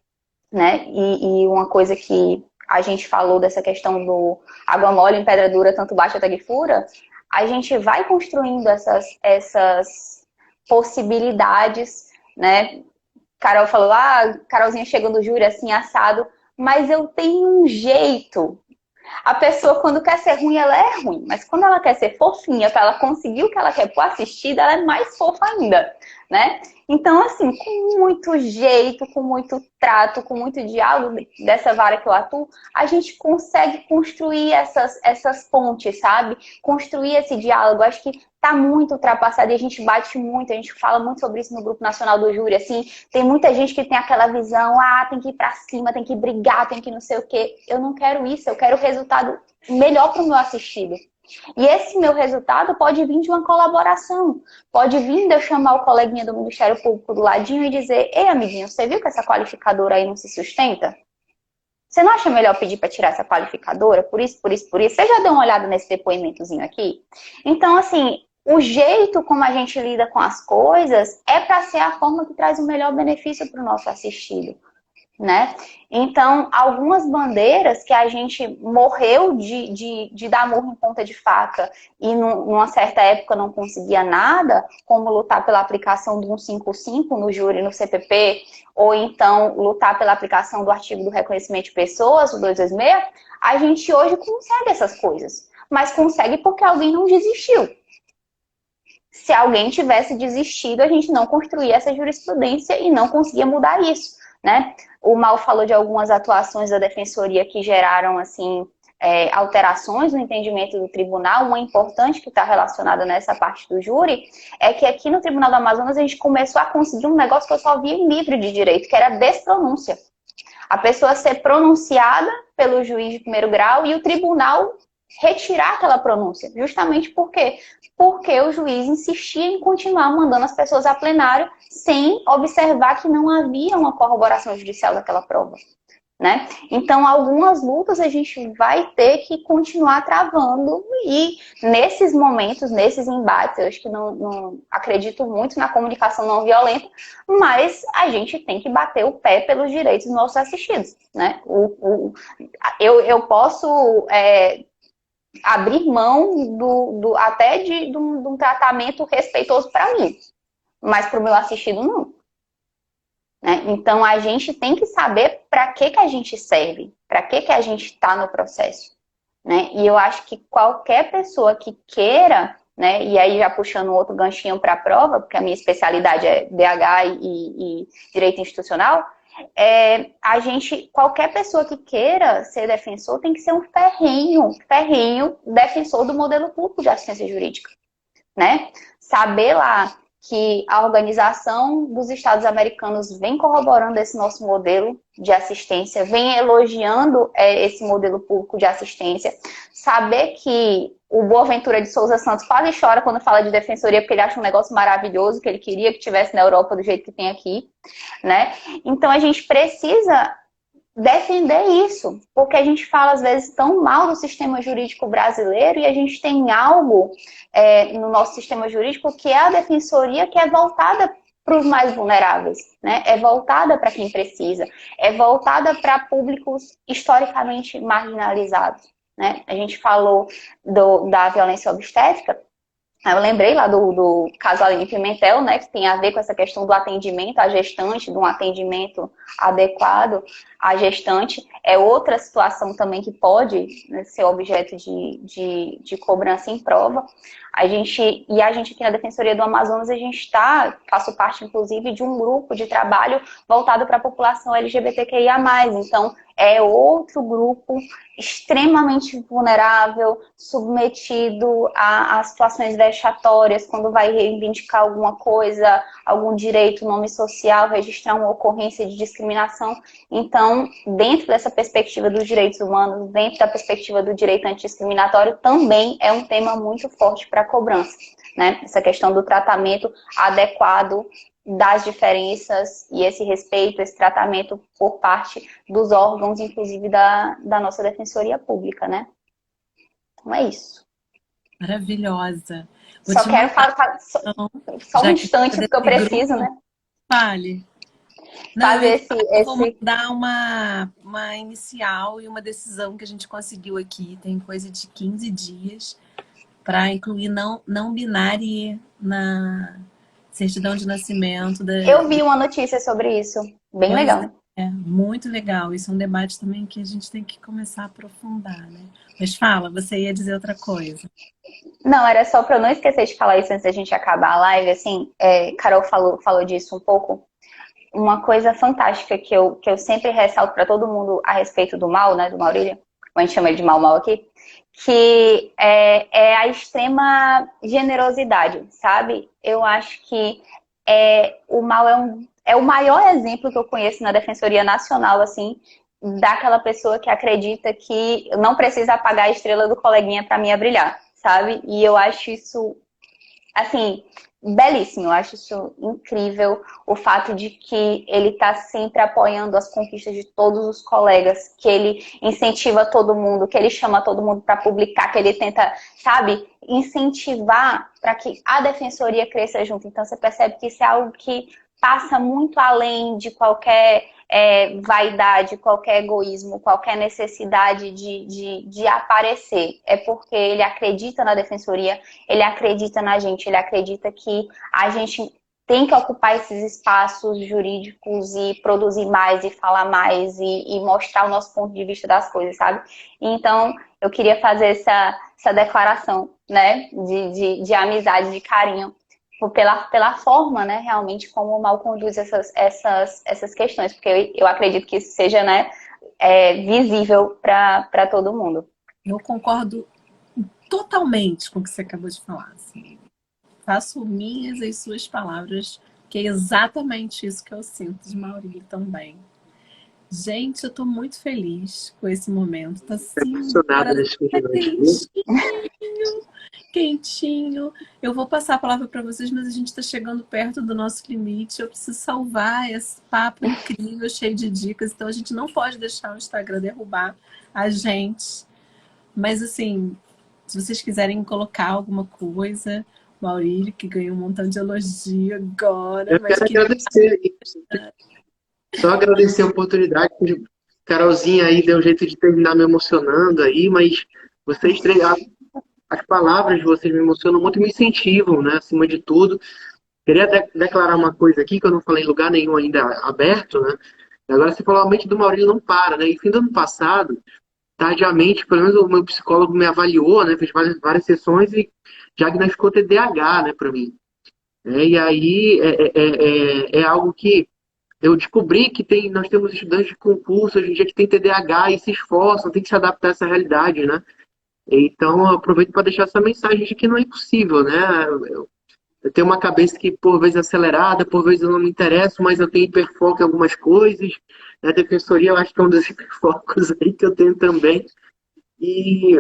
né? E uma coisa que a gente falou dessa questão do água mole em pedra dura, tanto bate até que fura, a gente vai construindo essas possibilidades, né? Carol falou, Carolzinha chega no júri assim, assado, mas eu tenho um jeito. A pessoa, quando quer ser ruim, ela é ruim, mas quando ela quer ser fofinha, para ela conseguir o que ela quer pro assistido, ela é mais fofa ainda, né? Então, assim, com muito jeito, com muito trato, com muito diálogo dessa vara que eu atuo, a gente consegue construir essas pontes, sabe? Construir esse diálogo. Acho que tá muito ultrapassado e a gente bate muito, a gente fala muito sobre isso no Grupo Nacional do Júri, assim, tem muita gente que tem aquela visão, tem que ir pra cima, tem que brigar, tem que não sei o quê. Eu não quero isso, eu quero o resultado melhor pro meu assistido. E esse meu resultado pode vir de uma colaboração. Pode vir de eu chamar o coleguinha do Ministério Público do ladinho e dizer, ei, amiguinho, você viu que essa qualificadora aí não se sustenta? Você não acha melhor pedir para tirar essa qualificadora? Por isso, por isso, por isso. Você já deu uma olhada nesse depoimentozinho aqui? Então, assim, o jeito como a gente lida com as coisas é para ser a forma que traz o melhor benefício para o nosso assistido, né? Então, algumas bandeiras que a gente morreu de dar murro em ponta de faca e numa certa época não conseguia nada, como lutar pela aplicação do 155 no júri e no CPP, ou então lutar pela aplicação do artigo do reconhecimento de pessoas, o 226, a gente hoje consegue essas coisas, mas consegue porque alguém não desistiu. Se alguém tivesse desistido, a gente não construía essa jurisprudência e não conseguia mudar isso, né? O Mal falou de algumas atuações da defensoria que geraram, assim, alterações no entendimento do tribunal. Uma importante que está relacionada nessa parte do júri é que aqui no Tribunal do Amazonas a gente começou a conseguir um negócio que eu só via em livro de direito, que era a despronúncia. A pessoa ser pronunciada pelo juiz de primeiro grau e o tribunal retirar aquela pronúncia. Justamente por quê? Porque o juiz insistia em continuar mandando as pessoas a plenário sem observar que não havia uma corroboração judicial daquela prova, né? Então, algumas lutas a gente vai ter que continuar travando e nesses momentos, nesses embates, eu acho que não acredito muito na comunicação não violenta, mas a gente tem que bater o pé pelos direitos dos nossos assistidos, né? Eu posso abrir mão até de um tratamento respeitoso para mim, mas para o meu assistido não. Né? Então, a gente tem que saber para que a gente serve, para que a gente está no processo. Né? E eu acho que qualquer pessoa que queira, né, e aí já puxando outro ganchinho para a prova, porque a minha especialidade é DH e Direito Institucional, qualquer pessoa que queira ser defensor tem que ser um ferrenho defensor do modelo público de assistência jurídica, né? Saber lá que a Organização dos Estados Americanos vem corroborando esse nosso modelo de assistência, vem elogiando esse modelo público de assistência. Saber que o Boaventura de Souza Santos quase chora quando fala de defensoria, porque ele acha um negócio maravilhoso, que ele queria que tivesse na Europa do jeito que tem aqui, né? Então a gente precisa defender isso, porque a gente fala às vezes tão mal do sistema jurídico brasileiro e a gente tem algo no nosso sistema jurídico que é a defensoria, que é voltada para os mais vulneráveis, né? É voltada para quem precisa, é voltada para públicos historicamente marginalizados, né? A gente falou da violência obstétrica. Eu lembrei lá do caso Aline Pimentel, né, que tem a ver com essa questão do atendimento à gestante, de um atendimento adequado à gestante. É outra situação também que pode, né, ser objeto de cobrança em prova. A gente aqui na Defensoria do Amazonas, faço parte, inclusive, de um grupo de trabalho voltado para a população LGBTQIA+. Então, é outro grupo extremamente vulnerável, submetido a situações vexatórias, quando vai reivindicar alguma coisa, algum direito, nome social, registrar uma ocorrência de discriminação. Então, dentro dessa perspectiva dos direitos humanos, dentro da perspectiva do direito antidiscriminatório, também é um tema muito forte para a cobrança, né? Essa questão do tratamento adequado das diferenças e esse respeito, esse tratamento por parte dos órgãos, inclusive da nossa Defensoria Pública, né? Então é isso. Maravilhosa. Só quero falar só um instante, porque eu preciso, né? Fale. Não, Fazer vou mandar uma inicial e uma decisão que a gente conseguiu aqui, tem coisa de 15 dias, para incluir não binário na certidão de nascimento. Eu vi uma notícia sobre isso, bem legal. É, muito legal. Isso é um debate também que a gente tem que começar a aprofundar, né? Mas fala, você ia dizer outra coisa. Não, era só para eu não esquecer de falar isso antes da gente acabar a live, assim, Carol falou disso um pouco. Uma coisa fantástica que eu sempre ressalto para todo mundo a respeito do mal, né, do Maurílio, a gente chama ele de mal aqui, que é a extrema generosidade, sabe? Eu acho que o mal é o maior exemplo que eu conheço na Defensoria Nacional, assim, daquela pessoa que acredita que não precisa apagar a estrela do coleguinha para mim brilhar, sabe? E eu acho isso, assim, belíssimo. Eu acho isso incrível, o fato de que ele está sempre apoiando as conquistas de todos os colegas, que ele incentiva todo mundo, que ele chama todo mundo para publicar, que ele tenta, sabe, incentivar para que a defensoria cresça junto. Então você percebe que isso é algo que passa muito além de qualquer vaidade, qualquer egoísmo, qualquer necessidade de aparecer. É porque ele acredita na defensoria, ele acredita na gente, ele acredita que a gente tem que ocupar esses espaços jurídicos e produzir mais, e falar mais, e mostrar o nosso ponto de vista das coisas, sabe? Então, eu queria fazer essa declaração, né, de amizade, de carinho, pela forma, né, realmente, como o mal conduz essas questões, porque eu acredito que isso seja, né, visível para todo mundo. Eu concordo totalmente com o que você acabou de falar. Assim. Faço minhas as suas palavras, que é exatamente isso que eu sinto de Maurílio também. Gente, eu tô muito feliz com esse momento. Tá assim, quentinho. Eu vou passar a palavra para vocês, mas a gente está chegando perto do nosso limite. Eu preciso salvar esse papo incrível, cheio de dicas. Então a gente não pode deixar o Instagram derrubar a gente. Mas assim, se vocês quiserem colocar alguma coisa, Maurílio, que ganhou um montão de elogio agora. Eu quero agradecer. Só agradecer a oportunidade. Carolzinha aí deu um jeito de terminar me emocionando aí, mas vocês três, as palavras de vocês me emocionam muito e me incentivam, né? Acima de tudo. Queria declarar uma coisa aqui, que eu não falei em lugar nenhum ainda aberto, né? Agora você falou, a mente do Maurílio não para, né? E fim do ano passado, tardiamente, pelo menos o meu psicólogo me avaliou, né? Fez várias sessões e diagnosticou TDAH, né, para mim. E aí é algo que eu descobri que nós temos estudantes de concurso hoje em dia que tem TDAH e se esforçam, tem que se adaptar a essa realidade, né? Então, eu aproveito para deixar essa mensagem de que não é impossível, né? Eu tenho uma cabeça que, por vezes, é acelerada, por vezes eu não me interesso, mas eu tenho hiperfoco em algumas coisas. Na defensoria, eu acho que é um dos hiperfocos aí que eu tenho também. E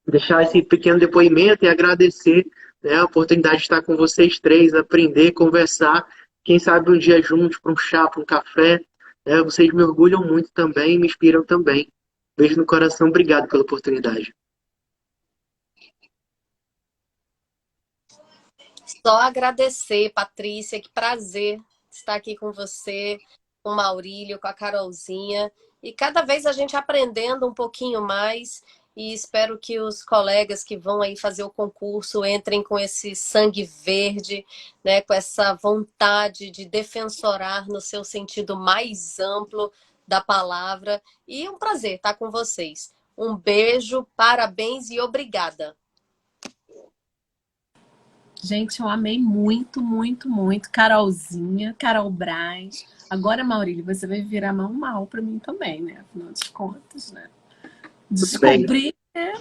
deixar esse pequeno depoimento e agradecer, né, a oportunidade de estar com vocês três, aprender, conversar, quem sabe um dia juntos para um chá, para um café. Né, vocês me orgulham muito também, me inspiram também. Beijo no coração, obrigado pela oportunidade. Só agradecer, Patrícia, que prazer estar aqui com você, com o Maurílio, com a Carolzinha. E cada vez a gente aprendendo um pouquinho mais. E espero que os colegas que vão aí fazer o concurso entrem com esse sangue verde, né, com essa vontade de defensorar no seu sentido mais amplo da palavra. E um prazer estar com vocês. Um beijo, parabéns e obrigada. Gente, eu amei muito, muito, muito. Carolzinha, Carol Braz. Agora, Maurílio, você vai virar mão mal para mim também, né? Afinal de contas, né? Descobri, né?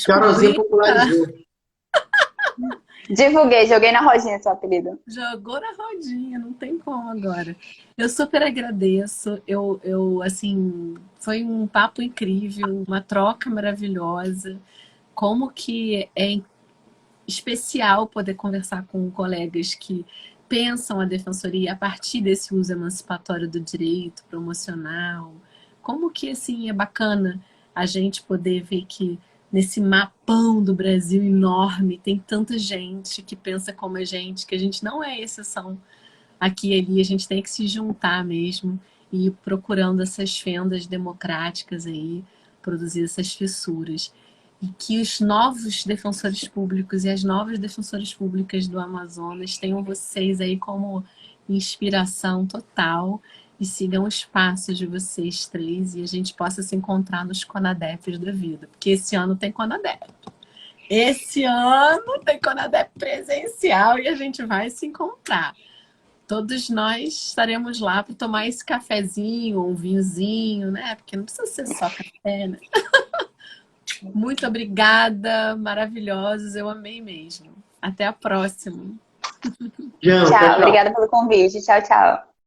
Carolzinha Descobri. popularizou. Divulguei, joguei na rodinha seu apelido. Jogou na rodinha, não tem como agora. Eu super agradeço. Assim, foi um papo incrível, uma troca maravilhosa. Como que é especial poder conversar com colegas que pensam a defensoria a partir desse uso emancipatório do direito, promocional. Como que, assim, é bacana a gente poder ver que nesse mapão do Brasil enorme tem tanta gente que pensa como a gente, que a gente não é exceção aqui e ali, a gente tem que se juntar mesmo e ir procurando essas fendas democráticas aí, produzir essas fissuras. E que os novos defensores públicos e as novas defensoras públicas do Amazonas tenham vocês aí como inspiração total e sigam os passos de vocês três e a gente possa se encontrar nos Conadefs da vida. Porque esse ano tem Conadef. Esse ano tem Conadef presencial e a gente vai se encontrar. Todos nós estaremos lá para tomar esse cafezinho, um vinhozinho, né? Porque não precisa ser só café, né? Muito obrigada, maravilhosos, eu amei mesmo. Até a próxima. Jean, Tchau, obrigada pelo convite. Tchau, tchau.